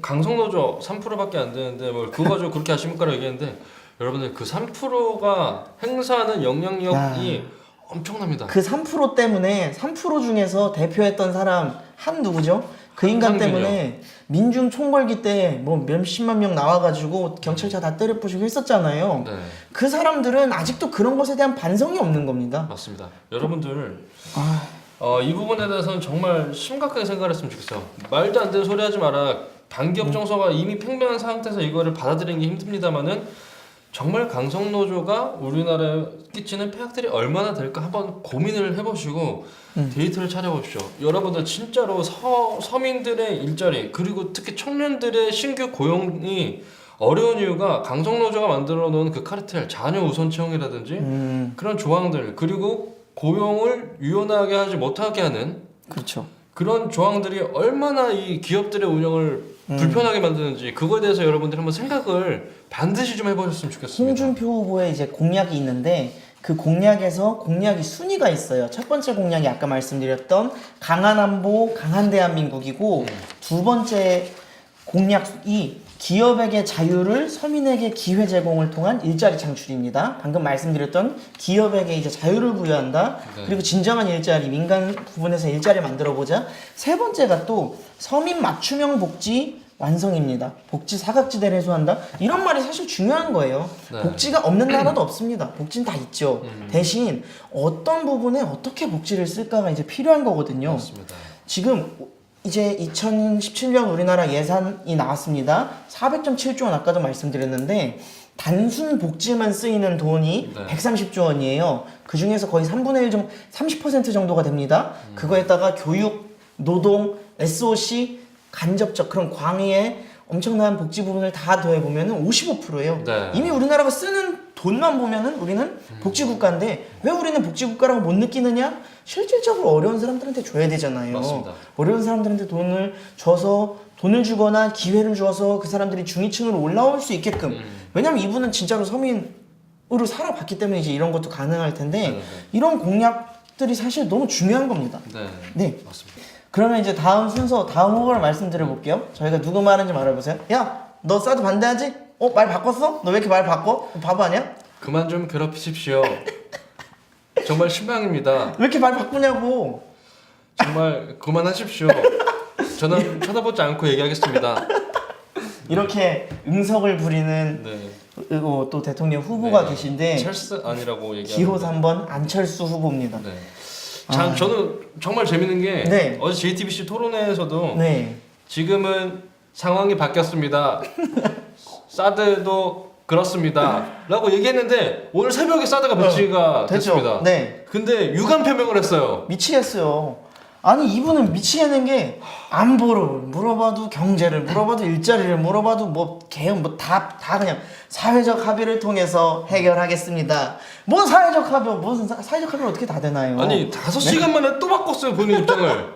Speaker 1: 강성노조 3%밖에 안 되는데 뭐 그거 가지고 그렇게 하십니까라고 얘기했는데 여러분들 그 3%가 행사하는 영향력이 엄청납니다.
Speaker 2: 그 3% 때문에 3% 중에서 대표했던 사람 한 누구죠? 그 인간
Speaker 1: 한상준이요.
Speaker 2: 때문에 민중 총궐기 때 뭐 몇십만 명 나와가지고 경찰차 다 때려 부시고 했었잖아요.
Speaker 1: 네,
Speaker 2: 그 사람들은 아직도 그런 것에 대한 반성이 없는 겁니다.
Speaker 1: 맞습니다. 여러분들
Speaker 2: 아,
Speaker 1: 이 부분에 대해서는 정말 심각하게 생각을 했으면 좋겠어요. 말도 안 되는 소리 하지 마라. 반기업 정서가 이미 팽배한 상태에서 이거를 받아들이는 게 힘듭니다만은 정말 강성노조가 우리나라에 끼치는 폐악들이 얼마나 될까 한번 고민을 해보시고 데이터를 찾아보십시오. 여러분들 진짜로 서민들의 일자리 그리고 특히 청년들의 신규 고용이 어려운 이유가 강성노조가 만들어 놓은 그 카르텔 자녀 우선 채용이라든지 그런 조항들 그리고 고용을 유연하게 하지 못하게 하는
Speaker 2: 그렇죠.
Speaker 1: 그런 조항들이 얼마나 이 기업들의 운영을 불편하게 만드는지 그거에 대해서 여러분들이 한번 생각을 반드시 좀 해보셨으면 좋겠습니다.
Speaker 2: 홍준표 후보의 이제 공약이 있는데 그 공약에서 공약이 순위가 있어요. 첫 번째 공약이 아까 말씀드렸던 강한 안보, 강한 대한민국이고 두 번째 공약이 기업에게 자유를 서민에게 기회 제공을 통한 일자리 창출입니다. 방금 말씀드렸던 기업에게 이제 자유를 부여한다.
Speaker 1: 네.
Speaker 2: 그리고 진정한 일자리, 민간 부분에서 일자리 만들어보자. 세 번째가 또 서민 맞춤형 복지 완성입니다. 복지 사각지대를 해소한다. 이런 말이 사실 중요한 거예요.
Speaker 1: 네.
Speaker 2: 복지가 없는 나라도 없습니다. 복지는 다 있죠. 대신 어떤 부분에 어떻게 복지를 쓸까가 이제 필요한 거거든요.
Speaker 1: 맞습니다.
Speaker 2: 지금 이제 2017년 우리나라 예산이 나왔습니다. 400.7조 원 아까도 말씀드렸는데 단순 복지만 쓰이는 돈이
Speaker 1: 네.
Speaker 2: 130조 원이에요. 그 중에서 거의 3분의 1 정도, 30% 정도가 됩니다. 그거에다가 교육, 노동, SOC, 간접적 그런 광의의 엄청난 복지 부분을 다 더해보면 55%예요.
Speaker 1: 네.
Speaker 2: 이미 우리나라가 쓰는 돈만 보면은 우리는 복지국가인데 왜 우리는 복지국가라고 못 느끼느냐? 실질적으로 어려운 사람들한테 줘야 되잖아요.
Speaker 1: 맞습니다.
Speaker 2: 어려운 사람들한테 돈을 줘서 돈을 주거나 기회를 주어서 그 사람들이 중위층으로 올라올 수 있게끔. 왜냐면 이분은 진짜로 서민으로 살아봤기 때문에 이제 이런 것도 가능할 텐데
Speaker 1: 네.
Speaker 2: 이런 공약들이 사실 너무 중요한 겁니다.
Speaker 1: 네.
Speaker 2: 네.
Speaker 1: 맞습니다.
Speaker 2: 그러면 이제 다음 순서, 다음 후보를 말씀드려 볼게요. 저희가 누구 말하는지 말해보세요. 야, 너 사드 반대하지? 말 바꿨어? 너 왜 이렇게 말 바꿔? 바보 아니야?
Speaker 1: 그만 좀 괴롭히십시오. 정말 실망입니다.
Speaker 2: 왜 이렇게 말 바꾸냐고.
Speaker 1: 정말 그만하십시오. 저는 쳐다보지 않고 얘기하겠습니다.
Speaker 2: 이렇게 응석을 부리는
Speaker 1: 네.
Speaker 2: 그리고 또 대통령 후보가
Speaker 1: 네.
Speaker 2: 계신데
Speaker 1: 찰스 아니라고 얘기합니다.
Speaker 2: 기호 3번 안철수 후보입니다.
Speaker 1: 네. 참 저는 정말 재밌는 게
Speaker 2: 네.
Speaker 1: 어제 JTBC 토론회에서도
Speaker 2: 네.
Speaker 1: 지금은 상황이 바뀌었습니다. 사드도 그렇습니다. 라고 얘기했는데 오늘 새벽에 사드가 배치가
Speaker 2: 됐죠?
Speaker 1: 됐습니다.
Speaker 2: 네.
Speaker 1: 근데 유감 표명을 했어요.
Speaker 2: 미치겠어요. 아니 이분은 미치겠는 게 안보를 물어봐도 경제를 물어봐도 일자리를 물어봐도 뭐 개헌 뭐다 그냥 사회적 합의를 통해서 해결하겠습니다. 뭔 사회적 합의 무슨 사회적 합의를 어떻게 다 되나요?
Speaker 1: 아니 5시간 만에 또 바꿨어요 본인 입장을.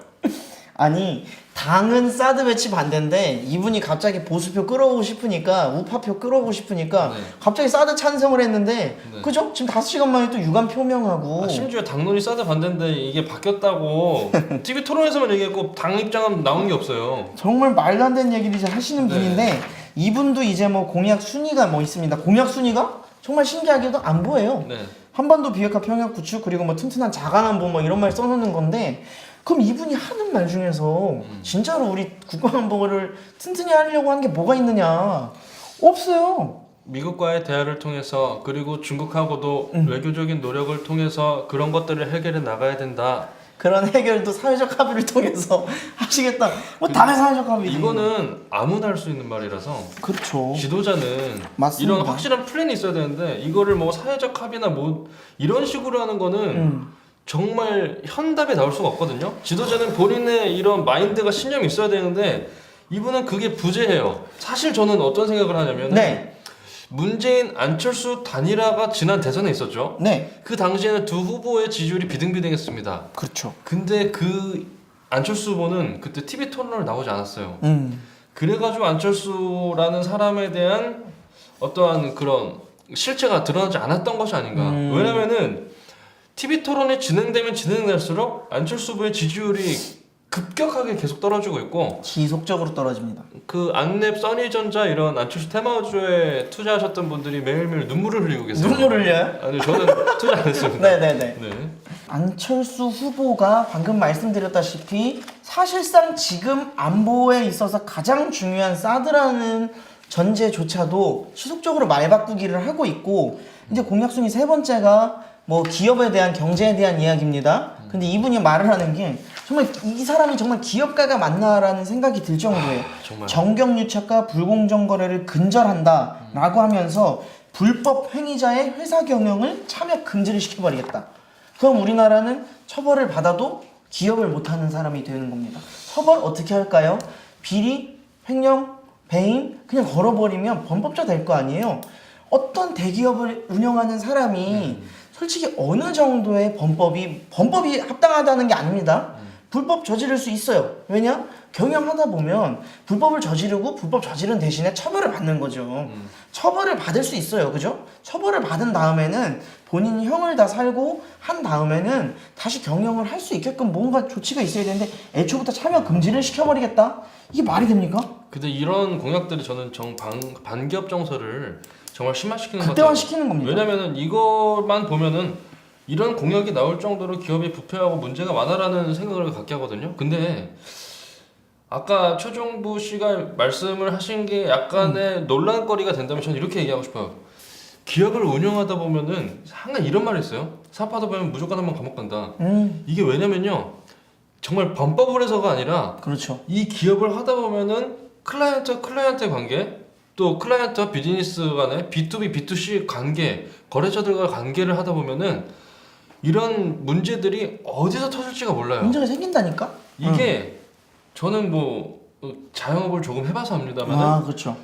Speaker 2: 아니 당은 사드 배치 반대인데 이분이 갑자기 보수표 끌어오고 싶으니까 우파표 끌어오고 싶으니까
Speaker 1: 네.
Speaker 2: 갑자기 사드 찬성을 했는데
Speaker 1: 네.
Speaker 2: 그죠? 지금 5시간 만에 또 유감 표명하고
Speaker 1: 심지어 당론이 사드 반대인데 이게 바뀌었다고 TV 토론에서만 얘기했고 당 입장은 나온 게 없어요.
Speaker 2: 정말 말도 안 되는 얘기를 이제 하시는
Speaker 1: 네.
Speaker 2: 분인데 이분도 이제 뭐 공약 순위가 뭐 있습니다. 공약 순위가 정말 신기하게도 안 보여요.
Speaker 1: 네.
Speaker 2: 한반도 비핵화 평양 구축 그리고 뭐 튼튼한 자강안보 뭐 이런 말 써놓는 건데 그럼 이분이 하는 말 중에서 진짜로 우리 국가안보를 튼튼히 하려고 한 게 뭐가 있느냐? 없어요.
Speaker 1: 미국과의 대화를 통해서 그리고 중국하고도 외교적인 노력을 통해서 그런 것들을 해결해 나가야 된다.
Speaker 2: 그런 해결도 사회적 합의를 통해서 하시겠다. 뭐 당의 사회적 합의지.
Speaker 1: 이거는 아무나 할 수 있는 말이라서
Speaker 2: 그렇죠.
Speaker 1: 지도자는
Speaker 2: 맞습니다.
Speaker 1: 이런 확실한 플랜이 있어야 되는데 이거를 뭐 사회적 합의나 뭐 이런 식으로 하는 거는 정말 현답에 나올 수가 없거든요. 지도자는 본인의 이런 마인드가 신념이 있어야 되는데 이분은 그게 부재해요. 사실 저는 어떤 생각을 하냐면
Speaker 2: 네.
Speaker 1: 문재인 안철수 단일화가 지난 대선에 있었죠.
Speaker 2: 네.
Speaker 1: 그 당시에는 두 후보의 지지율이 비등비등했습니다.
Speaker 2: 그렇죠.
Speaker 1: 근데 그 안철수 후보는 그때 TV 토론을 나오지 않았어요.
Speaker 2: 음.
Speaker 1: 그래가지고 안철수라는 사람에 대한 어떠한 그런 실체가 드러나지 않았던 것이 아닌가. 왜냐면은 TV 토론이 진행되면 진행될수록 안철수 후보의 지지율이 급격하게 계속 떨어지고 있고
Speaker 2: 지속적으로 떨어집니다.
Speaker 1: 그 안랩, 써니전자 이런 안철수 테마주에 투자하셨던 분들이 매일매일 눈물을 흘리고 계세요.
Speaker 2: 눈물 흘려요?
Speaker 1: 아니 저는 투자 안 했습니다.
Speaker 2: 네네네.
Speaker 1: 네.
Speaker 2: 안철수 후보가 방금 말씀드렸다시피 사실상 지금 안보에 있어서 가장 중요한 사드라는 전제조차도 지속적으로 말 바꾸기를 하고 있고 이제 공약순위 세 번째가 뭐 기업에 대한 경제에 대한 이야기입니다. 근데 이분이 말을 하는 게 정말 이 사람이 정말 기업가가 맞나라는 생각이 들 정도예요.
Speaker 1: 정말.
Speaker 2: 정경유착과 불공정 거래를 근절한다라고 하면서 불법 행위자의 회사 경영을 참여 금지를 시켜버리겠다. 그럼 우리나라는 처벌을 받아도 기업을 못하는 사람이 되는 겁니다. 처벌 어떻게 할까요? 비리, 횡령, 배임 그냥 걸어버리면 범법자 될 거 아니에요. 어떤 대기업을 운영하는 사람이 솔직히 어느 정도의 범법이 합당하다는 게 아닙니다. 불법 저지를 수 있어요. 왜냐? 경영하다 보면 불법을 저지르고 불법 저지른 대신에 처벌을 받는 거죠. 처벌을 받을 수 있어요. 그죠? 처벌을 받은 다음에는 본인이 형을 다 살고 한 다음에는 다시 경영을 할 수 있게끔 뭔가 조치가 있어야 되는데 애초부터 참여 금지를 시켜버리겠다? 이게 말이 됩니까?
Speaker 1: 근데 이런 공약들이 저는 반기업 정서를 정말 심화시키는 것 같아요.
Speaker 2: 극대화시키는 겁니다.
Speaker 1: 왜냐면은 이것만 보면은 이런 공약이 나올 정도로 기업이 부패하고 문제가 많아라는 생각을 갖게 하거든요. 근데 아까 최종부 씨가 말씀을 하신 게 약간의 논란거리가 된다면 저는 이렇게 얘기하고 싶어요. 기업을 운영하다 보면은 항상 이런 말이 있어요. 사업하다 보면 무조건 한번 감옥 간다. 이게 왜냐면요. 정말 범법을 해서가 아니라
Speaker 2: 그렇죠.
Speaker 1: 이 기업을 하다 보면은 클라이언트 관계 또 클라이언트와 비즈니스 간의 B2B, B2C 관계, 거래처들과 관계를 하다 보면은 이런 문제들이 어디서 터질지가 몰라요.
Speaker 2: 문제가 생긴다니까?
Speaker 1: 이게 저는 뭐 자영업을 조금 해봐서 합니다만
Speaker 2: 아, 그렇죠.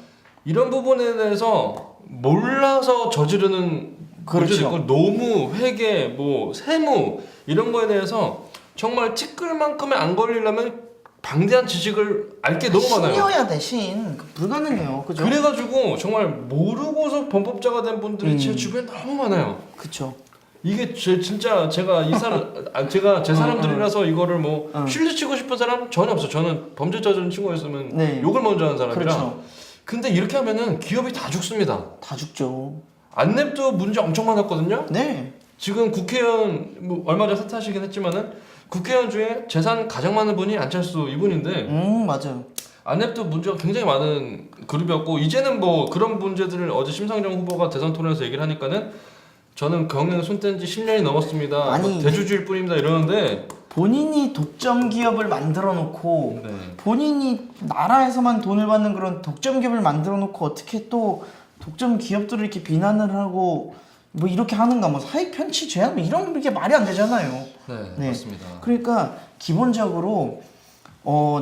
Speaker 1: 이런 부분에 대해서 몰라서 저지르는
Speaker 2: 그렇죠.
Speaker 1: 문제도 있고 노무, 회계, 뭐 세무 이런 거에 대해서 정말 티끌만큼의 안 걸리려면 방대한 지식을 알 게 너무 많아요.
Speaker 2: 신이어야 대신 불가능해요. 그죠?
Speaker 1: 그래가지고 정말 모르고서 범법자가 된 분들이 제 주변에 너무 많아요.
Speaker 2: 그쵸.
Speaker 1: 이게 진짜 제가 이 사람 제가 제 사람들이라서 이거를 뭐 실드치고 싶은 사람 전혀 없어. 저는 범죄자적인 친구가 있으면
Speaker 2: 네.
Speaker 1: 욕을 먼저 하는 사람이라.
Speaker 2: 그렇죠.
Speaker 1: 근데 이렇게 하면은 기업이 다 죽습니다.
Speaker 2: 다 죽죠.
Speaker 1: 안랩도 문제 엄청 많았거든요.
Speaker 2: 네.
Speaker 1: 지금 국회의원 뭐 얼마 전에 사퇴하시긴 했지만은 국회의원 중에 재산 가장 많은 분이 안철수 이분인데
Speaker 2: 맞아요.
Speaker 1: 안랩도 문제가 굉장히 많은 그룹이었고 이제는 뭐 그런 문제들을 어제 심상정 후보가 대선 토론에서 얘기를 하니까는 저는 경영 손뗀 지 10년이 넘었습니다.
Speaker 2: 아니,
Speaker 1: 뭐 대주주일 뿐입니다. 이러는데
Speaker 2: 본인이 독점 기업을 만들어 놓고
Speaker 1: 네.
Speaker 2: 본인이 나라에서만 돈을 받는 그런 독점 기업을 만들어 놓고 어떻게 또 독점 기업들을 이렇게 비난을 하고 뭐 이렇게 하는가 뭐 사익 편취 제한 뭐 이런 게 말이 안 되잖아요.
Speaker 1: 네,
Speaker 2: 네.
Speaker 1: 맞습니다.
Speaker 2: 그러니까 기본적으로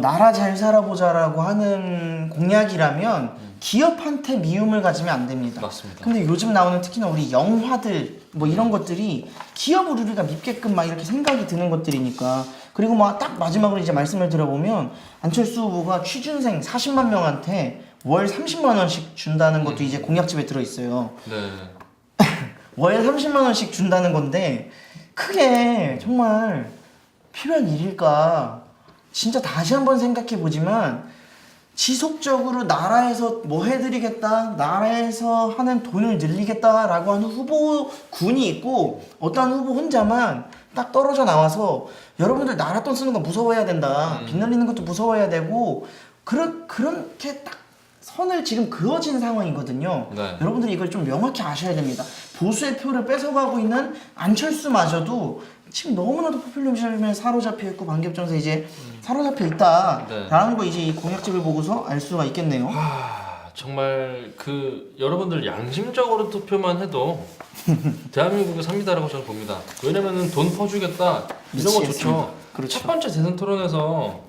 Speaker 2: 나라 잘 살아보자라고 하는 공약이라면 기업한테 미움을 가지면 안 됩니다.
Speaker 1: 맞습니다.
Speaker 2: 근데 요즘 나오는 특히나 우리 영화들 뭐 이런 것들이 기업을 우리가 밉게끔 막 이렇게 생각이 드는 것들이니까 그리고 막 딱 마지막으로 이제 말씀을 들어보면 안철수 후보가 취준생 40만 명한테 월 30만 원씩 준다는 것도 이제 공약집에 들어 있어요.
Speaker 1: 네.
Speaker 2: 월 30만 원씩 준다는 건데 그게 정말 필요한 일일까? 진짜 다시 한번 생각해 보지만 지속적으로 나라에서 뭐 해드리겠다, 나라에서 하는 돈을 늘리겠다라고 하는 후보군이 있고 어떤 후보 혼자만 딱 떨어져 나와서 여러분들 나라 돈 쓰는 거 무서워해야 된다, 빚 날리는 것도 무서워해야 되고 그렇게 딱 선을 지금 그어진 상황이거든요.
Speaker 1: 네.
Speaker 2: 여러분들이 이걸 좀 명확히 아셔야 됩니다. 보수의 표를 뺏어가고 있는 안철수마저도 지금 너무나도 포퓰리즘에 사로잡혀 있고 반기업정서에 이제 사로잡혀 있다라는 거 이제 이 공약집을 보고서 알 수가 있겠네요.
Speaker 1: 정말 그 여러분들 양심적으로 투표만 해도 대한민국에 삽니다라고 저는 봅니다. 왜냐면은 돈 퍼주겠다 이런 거 좋죠.
Speaker 2: 미치겠습니다. 그렇죠.
Speaker 1: 첫 번째 대선 토론에서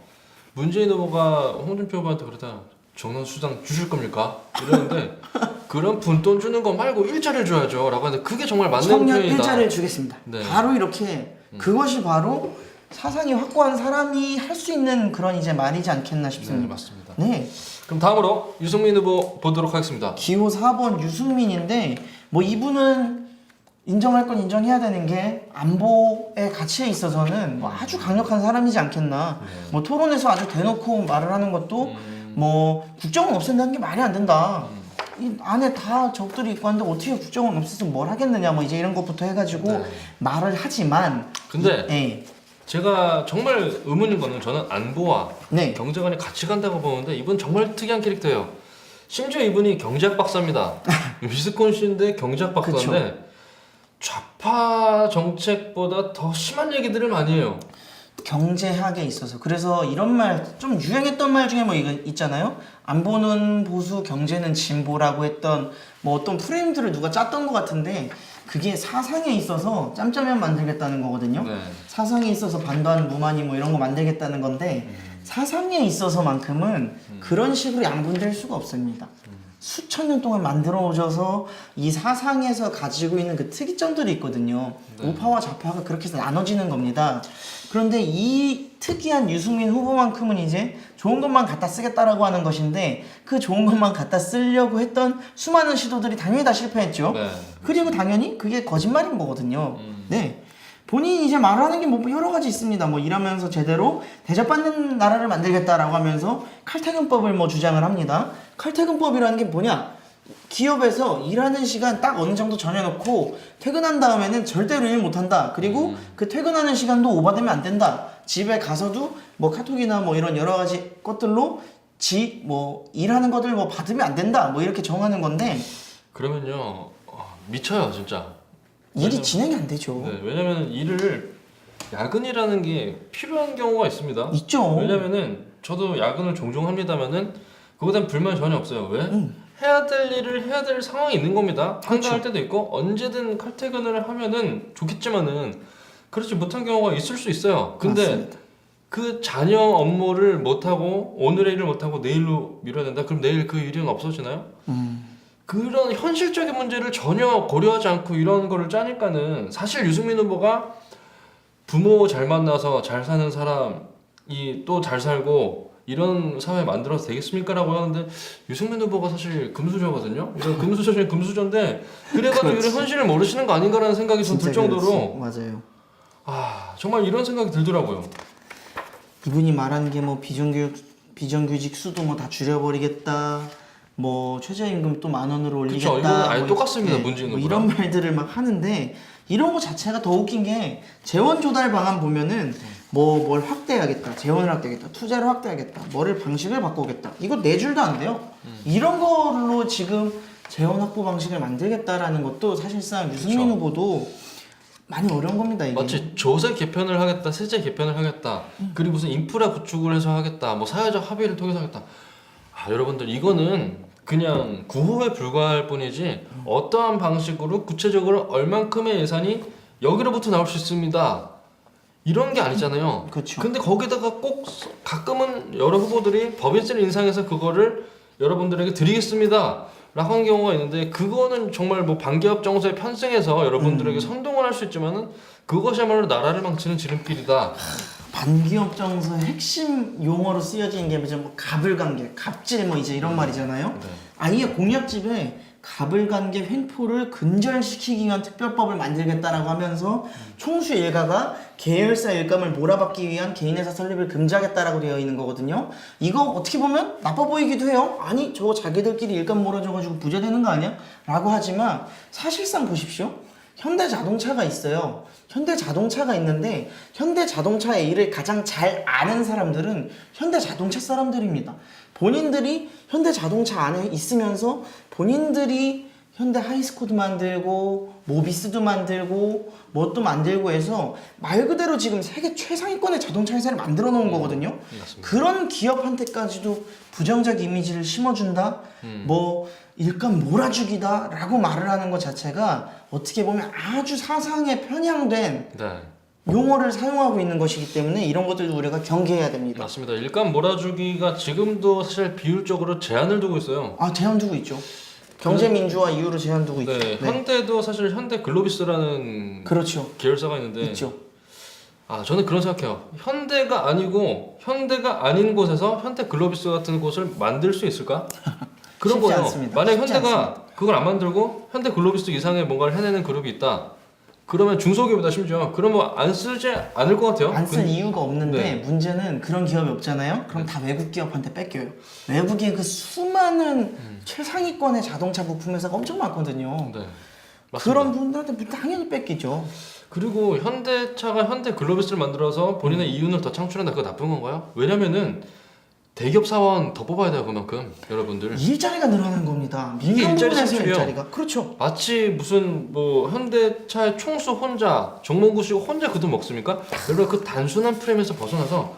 Speaker 1: 문재인 후보가 홍준표 후보한테 그러다 정당수당 주실 겁니까? 이러는데 그런 분돈 주는 거 말고 일자리를 줘야죠 라고 하는데 그게 정말 맞는
Speaker 2: 청년
Speaker 1: 표현이다.
Speaker 2: 일자리를 주겠습니다.
Speaker 1: 네.
Speaker 2: 바로 이렇게 그것이 바로 사상이 확고한 사람이 할 수 있는 그런 이제 말이지 않겠나
Speaker 1: 네,
Speaker 2: 싶습니다.
Speaker 1: 맞습니다.
Speaker 2: 네.
Speaker 1: 그럼 다음으로 유승민 후보 보도록 하겠습니다.
Speaker 2: 기호 4번 유승민인데 뭐 이분은 인정할 건 인정해야 되는 게 안보의 가치에 있어서는 뭐 아주 강력한 사람이지 않겠나. 뭐 토론에서 아주 대놓고 말을 하는 것도 뭐 국정은 없앤다는 게 말이 안 된다. 이 안에 다 적들이 있고 한데 어떻게 국정은 없애서 뭘 하겠느냐 뭐 이제 이런 것부터 해가지고
Speaker 1: 네.
Speaker 2: 말을 하지만
Speaker 1: 근데
Speaker 2: 네.
Speaker 1: 제가 정말 의문인 거는 저는 안보와
Speaker 2: 네.
Speaker 1: 경제 간에 같이 간다고 보는데 이분 정말 특이한 캐릭터예요. 심지어 이분이 경제학 박사입니다. 위스콘신대 경제학 박사인데 좌파 정책보다 더 심한 얘기들을 많이 해요.
Speaker 2: 경제학에 있어서 그래서 이런 말 좀 유행했던 말 중에 뭐 이거 있잖아요. 안보는 보수, 경제는 진보라고 했던 뭐 어떤 프레임들을 누가 짰던 것 같은데 그게 사상에 있어서 짬짜면 만들겠다는 거거든요.
Speaker 1: 네.
Speaker 2: 사상에 있어서 반반 무만이 뭐 이런 거 만들겠다는 건데 사상에 있어서만큼은 그런 식으로 양분될 수가 없습니다. 수천 년 동안 만들어져서 이 사상에서 가지고 있는 그 특이점들이 있거든요. 우파와 좌파가 그렇게 해서 나눠지는 겁니다. 그런데 이 특이한 유승민 후보만큼은 이제 좋은 것만 갖다 쓰겠다라고 하는 것인데 그 좋은 것만 갖다 쓰려고 했던 수많은 시도들이 당연히 다 실패했죠.
Speaker 1: 네.
Speaker 2: 그리고 당연히 그게 거짓말인 거거든요. 네. 본인이 이제 말하는 게 뭐 여러 가지 있습니다. 뭐 일하면서 제대로 대접받는 나라를 만들겠다라고 하면서 칼퇴근법을 뭐 주장을 합니다. 칼퇴근법이라는 게 뭐냐? 기업에서 일하는 시간 딱 어느 정도 정해놓고 퇴근한 다음에는 절대로 일 못한다. 그리고 그 퇴근하는 시간도 오바되면 안 된다. 집에 가서도 뭐 카톡이나 뭐 이런 여러 가지 것들로 뭐 일하는 것들 뭐 받으면 안 된다. 뭐 이렇게 정하는 건데
Speaker 1: 그러면요 미쳐요 진짜.
Speaker 2: 일이 진행이 안 되죠.
Speaker 1: 네, 왜냐면 일을 야근이라는 게 필요한 경우가 있습니다.
Speaker 2: 있죠.
Speaker 1: 왜냐면은 저도 야근을 종종 합니다만은 그거에 대한 불만 전혀 없어요. 왜? 해야 될 일을 해야 될 상황이 있는 겁니다. 한가할 때도 있고 언제든 칼퇴근을 하면은 좋겠지만은 그렇지 못한 경우가 있을 수 있어요. 근데
Speaker 2: 맞습니다.
Speaker 1: 그 자녀 업무를 못하고 오늘의 일을 못하고 내일로 미뤄야 된다? 그럼 내일 그 일은 없어지나요? 그런 현실적인 문제를 전혀 고려하지 않고 이런 거를 짜니까는 사실 유승민 후보가 부모 잘 만나서 잘 사는 사람이 또 잘 살고 이런 사회 만들어서 되겠습니까? 라고 하는데 유승민 후보가 사실 금수저거든요. 이런 금수저 중에 금수저인데 그래가지고 이런 현실을 모르시는 거 아닌가라는 생각이 좀 들 정도로
Speaker 2: 맞아요.
Speaker 1: 아 정말 이런 생각이 들더라고요.
Speaker 2: 이분이 말한 게 뭐 비정규직 수도 뭐 다 줄여버리겠다. 뭐 최저임금 또 10,000원으로 올리겠다.
Speaker 1: 그쵸, 이거는 아예
Speaker 2: 뭐
Speaker 1: 똑같습니다.
Speaker 2: 네,
Speaker 1: 문재인
Speaker 2: 뭐
Speaker 1: 후보랑.
Speaker 2: 이런 말들을 막 하는데 이런 거 자체가 더 웃긴 게 재원 조달 방안 보면은 뭐 뭘 확대하겠다, 재원을 확대하겠다, 투자를 확대하겠다, 뭐를 방식을 바꾸겠다. 이거 네 줄도 안 돼요. 이런 걸로 지금 재원 확보 방식을 만들겠다라는 것도 사실상 유승민 후보도 많이 어려운 겁니다. 이게.
Speaker 1: 마치 조세 개편을 하겠다, 세제 개편을 하겠다, 그리고 무슨 인프라 구축을 해서 하겠다, 뭐 사회적 합의를 통해서 하겠다. 아 여러분들 이거는 그냥 구호에 불과할 뿐이지 어떠한 방식으로 구체적으로 얼만큼의 예산이 여기로부터 나올 수 있습니다. 이런 게 아니잖아요.
Speaker 2: 그렇죠.
Speaker 1: 근데 거기다가 꼭 가끔은 여러 후보들이 법인세를 인상해서 그거를 여러분들에게 드리겠습니다. 라고 하는 경우가 있는데 그거는 정말 뭐 반기업 정서에 편승해서 여러분들에게 선동을 할 수 있지만은 그것이야말로 나라를 망치는 지름길이다.
Speaker 2: 반기업 정서의 핵심 용어로 쓰여지는 게 이제 뭐 가불관계, 갑질 뭐 이제 이런 말이잖아요.
Speaker 1: 네.
Speaker 2: 아예 공약집에 가불관계 횡포를 근절시키기 위한 특별법을 만들겠다라고 하면서 총수 일가가 계열사 일감을 몰아받기 위한 개인회사 설립을 금지하겠다라고 되어 있는 거거든요. 이거 어떻게 보면 나빠 보이기도 해요. 아니 저거 자기들끼리 일감 몰아줘가지고 부자 되는 거 아니야? 라고 하지만 사실상 보십시오. 현대자동차가 있어요. 현대자동차가 있는데 현대자동차의 일을 가장 잘 아는 사람들은 현대자동차 사람들입니다. 본인들이 현대자동차 안에 있으면서 본인들이 현대 하이스코도 만들고 모비스도 만들고 뭣도 만들고 해서 말 그대로 지금 세계 최상위권의 자동차 회사를 만들어 놓은 거거든요.
Speaker 1: 맞습니다.
Speaker 2: 그런 기업한테까지도 부정적 이미지를 심어준다? 뭐 일감 몰아주기다? 라고 말을 하는 것 자체가 어떻게 보면 아주 사상에 편향된
Speaker 1: 네.
Speaker 2: 용어를 사용하고 있는 것이기 때문에 이런 것들도 우리가 경계해야 됩니다.
Speaker 1: 맞습니다. 일감 몰아주기가 지금도 사실 비율적으로 제한을 두고 있어요.
Speaker 2: 아, 제한 두고 있죠. 경제민주화 이후로 제한 두고 있죠.
Speaker 1: 네, 현대도 사실 현대 글로비스라는
Speaker 2: 그렇죠.
Speaker 1: 계열사가 있는데
Speaker 2: 있죠.
Speaker 1: 아 저는 그런 생각해요. 현대가 아니고 현대가 아닌 곳에서 현대 글로비스 같은 곳을 만들 수 있을까? 그런
Speaker 2: 쉽지
Speaker 1: 거예요.
Speaker 2: 않습니다.
Speaker 1: 만약
Speaker 2: 쉽지
Speaker 1: 현대가 그걸 안 만들고 현대 글로비스 이상의 뭔가를 해내는 그룹이 있다. 그러면 중소기업이다 심지어. 그러면 안 쓰지 않을 것 같아요.
Speaker 2: 안 쓸 이유가 없는데
Speaker 1: 네.
Speaker 2: 문제는 그런 기업이 없잖아요. 그럼 다 외국 기업한테 뺏겨요. 외국의 그 수많은 최상위권의 자동차 부품 회사가 엄청 많거든요.
Speaker 1: 네. 맞습니다.
Speaker 2: 그런 분들한테 당연히 뺏기죠.
Speaker 1: 그리고 현대차가 현대 글로비스를 만들어서 본인의 이윤을 더 창출한다. 그거 나쁜 건가요? 왜냐면은 대기업 사원 더 뽑아야 돼요 그만큼 여러분들.
Speaker 2: 일자리가 늘어나는 겁니다.
Speaker 1: 이게
Speaker 2: 민간
Speaker 1: 일자리
Speaker 2: 부문에서
Speaker 1: 창출이요.
Speaker 2: 일자리가. 그렇죠.
Speaker 1: 마치 무슨 뭐 현대차의 총수 혼자 정몽구 씨가 혼자 그 돈 먹습니까? 여러분 그 단순한 프레임에서 벗어나서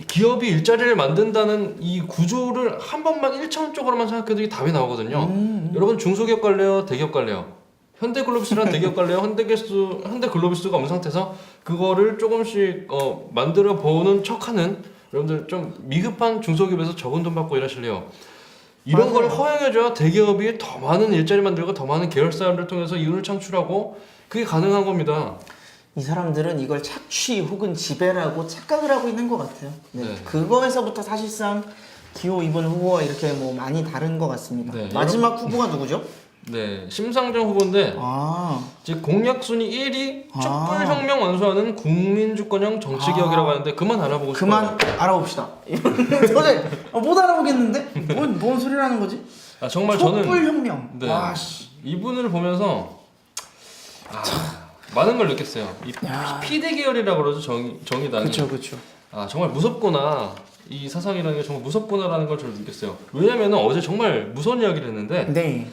Speaker 1: 기업이 일자리를 만든다는 이 구조를 한 번만 1차원적으로만 생각해도 이게 답이 나오거든요. 여러분 중소기업 갈래요? 대기업 갈래요? 현대글로비스랑 대기업 갈래요? 현대글로비스가 없는 상태에서 그거를 조금씩 만들어 보는 척하는 여러분들 좀 미흡한 중소기업에서 적은 돈 받고 일하실래요? 이런 걸
Speaker 2: 맞아요.
Speaker 1: 허용해줘야 대기업이 더 많은 일자리 만들고 더 많은 계열사를 통해서 이윤을 창출하고 그게 가능한 겁니다.
Speaker 2: 이 사람들은 이걸 착취 혹은 지배라고 착각을 하고 있는 것 같아요. 네.
Speaker 1: 네.
Speaker 2: 그거에서부터 사실상 기호 2번 후보와 이렇게 뭐 많이 다른 것 같습니다.
Speaker 1: 네,
Speaker 2: 마지막 후보가 누구죠?
Speaker 1: 네, 심상정 후보인데
Speaker 2: 아,
Speaker 1: 즉 공약 순위 1위
Speaker 2: 아.
Speaker 1: 촛불혁명 완수하는 국민주권형 정치개혁이라고 하는데 그만 알아보고 싶어요.
Speaker 2: 그만 알아봅시다. 도저히 못 알아보겠는데? 뭔 소리라는 거지?
Speaker 1: 아, 정말 저는
Speaker 2: 촛불혁명.
Speaker 1: 네,
Speaker 2: 와, 씨.
Speaker 1: 이분을 보면서 많은 걸 느꼈어요. 이
Speaker 2: 야.
Speaker 1: 피대 계열이라고 그러죠, 정의당이.
Speaker 2: 그렇죠.
Speaker 1: 아, 정말 무섭구나. 이 사상이라는 게 정말 무섭구나라는 걸 저는 느꼈어요. 왜냐면 어제 정말 무서운 이야기를 했는데
Speaker 2: 네.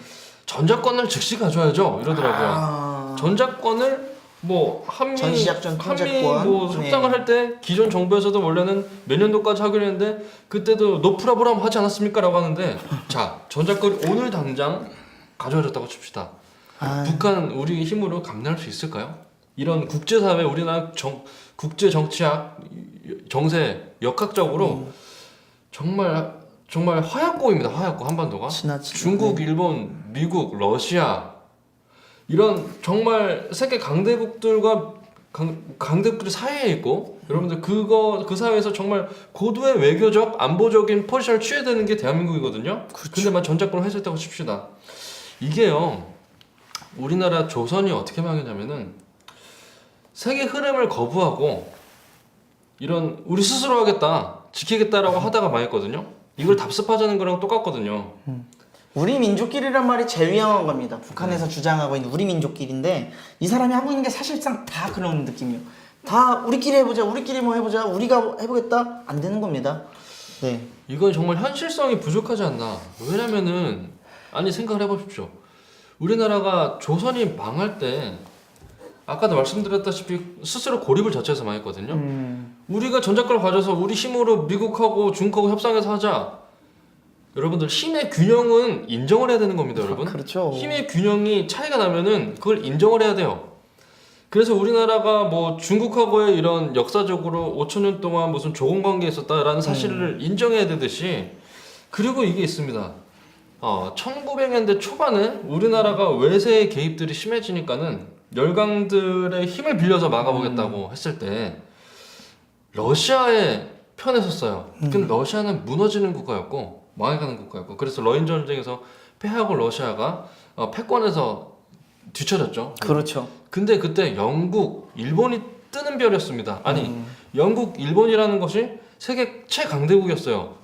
Speaker 1: 전자권을 즉시 가져야죠 이러더라고요.
Speaker 2: 아,
Speaker 1: 전자권을 뭐
Speaker 2: 전시작전
Speaker 1: 한미
Speaker 2: 통제권.
Speaker 1: 뭐 협상을 할 때 기존 정부에서도 원래는 몇 년도까지 하기로 했는데 그때도 노프라보람 하지 않았습니까라고 하는데 자 전자권이 오늘 당장 가져와졌다고 칩시다.
Speaker 2: 아.
Speaker 1: 북한 우리 힘으로 감내할 수 있을까요? 이런 국제사회 우리나라 국제 정치학 정세 역학적으로 정말 화약고입니다. 화약고 한반도가
Speaker 2: 지나치게.
Speaker 1: 중국, 일본, 미국, 러시아 이런 정말 세계 강대국들과 강대국들이 사이에 있고 여러분들 그 사회에서 정말 고도의 외교적 안보적인 포지션을 취해야 되는 게 대한민국이거든요. 근데만 전작권을 했었다고 칩시다. 이게요 우리나라 조선이 어떻게 망했냐면은 세계 흐름을 거부하고 이런 우리 스스로 하겠다 지키겠다라고 하다가 망했거든요. 이걸 답습하자는 거랑 똑같거든요.
Speaker 2: 우리 민족끼리란 말이 제일 위험한 겁니다. 북한에서 주장하고 있는 우리 민족끼리인데 이 사람이 하고 있는 게 사실상 다 그런 느낌이에요. 다 우리끼리 해보자, 우리끼리 뭐 해보자, 우리가 해보겠다 안 되는 겁니다. 네.
Speaker 1: 이건 정말 현실성이 부족하지 않나. 왜냐면은 아니 생각을 해보십시오. 우리나라가 조선이 망할 때 아까도 말씀드렸다시피 스스로 고립을 자체해서 망했거든요. 우리가 전작권을 가져서 우리 힘으로 미국하고 중국하고 협상해서 하자. 여러분들 힘의 균형은 인정을 해야 되는 겁니다, 여러분.
Speaker 2: 그렇죠.
Speaker 1: 힘의 균형이 차이가 나면은 그걸 인정을 해야 돼요. 그래서 우리나라가 뭐 중국하고의 이런 역사적으로 5천 년 동안 무슨 조공 관계에 있었다라는 사실을 인정해야 되듯이 그리고 이게 있습니다. 1900년대 초반에 우리나라가 외세의 개입들이 심해지니까는 열강들의 힘을 빌려서 막아보겠다고 했을 때 러시아의 편에 섰어요. 근데 러시아는 무너지는 국가였고 망해가는 국가였고 그래서 러인 전쟁에서 패하고 러시아가 패권에서 뒤처졌죠.
Speaker 2: 그렇죠.
Speaker 1: 근데 그때 영국, 일본이 뜨는 별이었습니다. 아니 영국, 일본이라는 것이 세계 최강대국이었어요.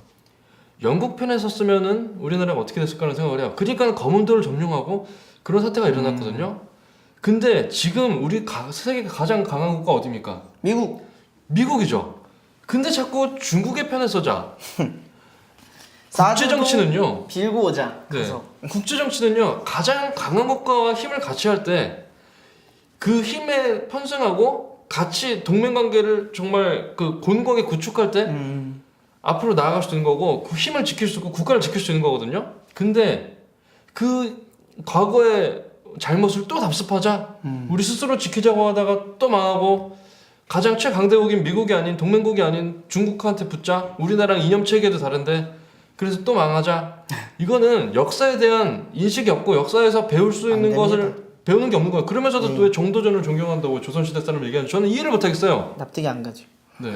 Speaker 1: 영국 편에 섰으면은 우리나라가 어떻게 됐을까라는 생각을 해요. 그러니까 검은도를 점령하고 그런 사태가 일어났거든요. 근데 지금 우리 세계 가장 강한 국가 어디입니까? 미국이죠. 근데 자꾸 중국의 편에 서자. 국제 정치는요.
Speaker 2: 빌고 오자. 그래서
Speaker 1: 국제 정치는요. 가장 강한 국가와 힘을 같이 할 때 그 힘에 편승하고 같이 동맹 관계를 정말 그 곤고하게 구축할 때 앞으로 나아갈 수 있는 거고 그 힘을 지킬 수 있고 국가를 지킬 수 있는 거거든요. 근데 그 과거의 잘못을 또 답습하자. 우리 스스로 지키자고 하다가 또 망하고 가장 최강대국인 미국이 아닌 동맹국이 아닌 중국한테 붙자. 우리나라랑 이념 체계도 다른데 그래서 또 망하자. 이거는 역사에 대한 인식이 없고 역사에서 배울 수 있는 것을 배우는 게 없는 거예요. 그러면서도 또 왜 정도전을 존경한다고 조선시대 사람을 얘기하는지 저는 이해를 못하겠어요.
Speaker 2: 납득이 안 가죠.
Speaker 1: 네.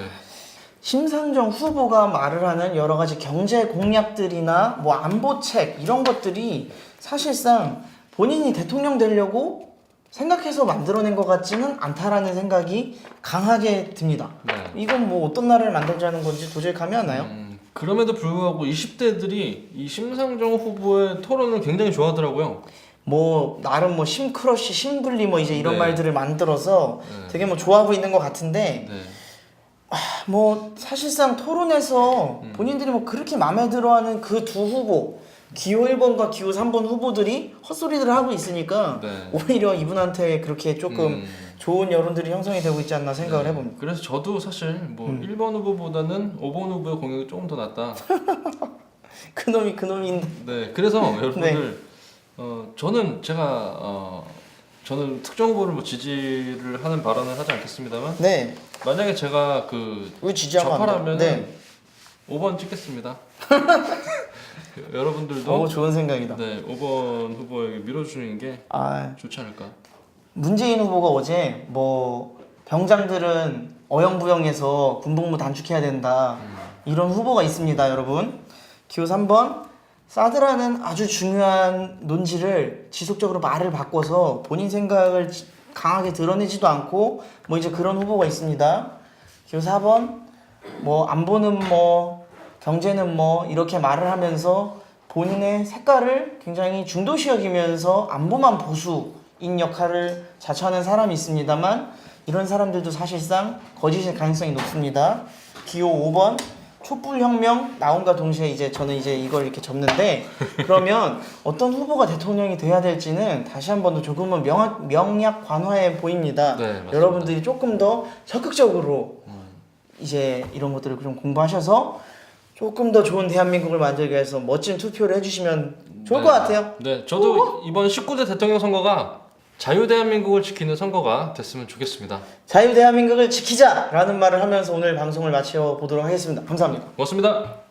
Speaker 2: 심상정 후보가 말을 하는 여러 가지 경제 공약들이나 뭐 안보책 이런 것들이 사실상 본인이 대통령 되려고 생각해서 만들어낸 것 같지는 않다라는 생각이 강하게 듭니다.
Speaker 1: 네.
Speaker 2: 이건 뭐 어떤 나라를 만들자는 건지 도저히 감이 안 나요.
Speaker 1: 그럼에도 불구하고 20대들이 이 심상정 후보의 토론을 굉장히 좋아하더라고요.
Speaker 2: 뭐 나름 뭐 심크러쉬, 심블리 뭐 이제 이런
Speaker 1: 네.
Speaker 2: 말들을 만들어서
Speaker 1: 네.
Speaker 2: 되게 뭐 좋아하고 있는 것 같은데
Speaker 1: 네.
Speaker 2: 뭐 사실상 토론에서 본인들이 뭐 그렇게 마음에 들어하는 그 두 후보 기호 1번과 기호 3번 후보들이 헛소리들을 하고 있으니까
Speaker 1: 네.
Speaker 2: 오히려 이분한테 그렇게 조금 좋은 여론들이 형성이 되고 있지 않나 생각을 해봅니다.
Speaker 1: 그래서 저도 사실 뭐 1번 후보보다는 5번 후보의 공약이 조금 더 낫다.
Speaker 2: 그놈인데.
Speaker 1: 네. 그래서 여러분들 저는 저는 특정 후보를 뭐 지지를 하는 발언을 하지 않겠습니다만
Speaker 2: 네.
Speaker 1: 만약에 제가
Speaker 2: 우리 지지하고
Speaker 1: 접하라면
Speaker 2: 네.
Speaker 1: 5번 찍겠습니다. 여러분들도
Speaker 2: 좋은 생각이다.
Speaker 1: 네, 5번 후보에게 밀어주는 게 좋지 않을까.
Speaker 2: 문재인 후보가 어제 뭐 병장들은 어영부영해서 군복무 단축해야 된다 이런 후보가 있습니다, 여러분. 기호 3번 사드라는 아주 중요한 논지를 지속적으로 말을 바꿔서 본인 생각을 강하게 드러내지도 않고 뭐 이제 그런 후보가 있습니다. 기호 4번 뭐 안보는 뭐 경제는 뭐 이렇게 말을 하면서 본인의 색깔을 굉장히 중도시 여기면서 안보만 보수인 역할을 자처하는 사람이 있습니다만 이런 사람들도 사실상 거짓일 가능성이 높습니다. 기호 5번 촛불혁명 나온과 동시에 이제 저는 이제 이걸 이렇게 접는데 그러면 어떤 후보가 대통령이 돼야 될지는 다시 한 번 더 조금은 명약 관화해 보입니다.
Speaker 1: 네, 맞습니다.
Speaker 2: 여러분들이 조금 더 적극적으로 이제 이런 것들을 좀 공부하셔서 조금 더 좋은 대한민국을 만들기 위해서 멋진 투표를 해주시면 좋을 것 같아요.
Speaker 1: 네, 저도 이번 19대 대통령 선거가 자유대한민국을 지키는 선거가 됐으면 좋겠습니다.
Speaker 2: 자유 대한민국을 지키자라는 말을 하면서 오늘 방송을 마쳐 보도록 하겠습니다. 감사합니다.
Speaker 1: 고맙습니다.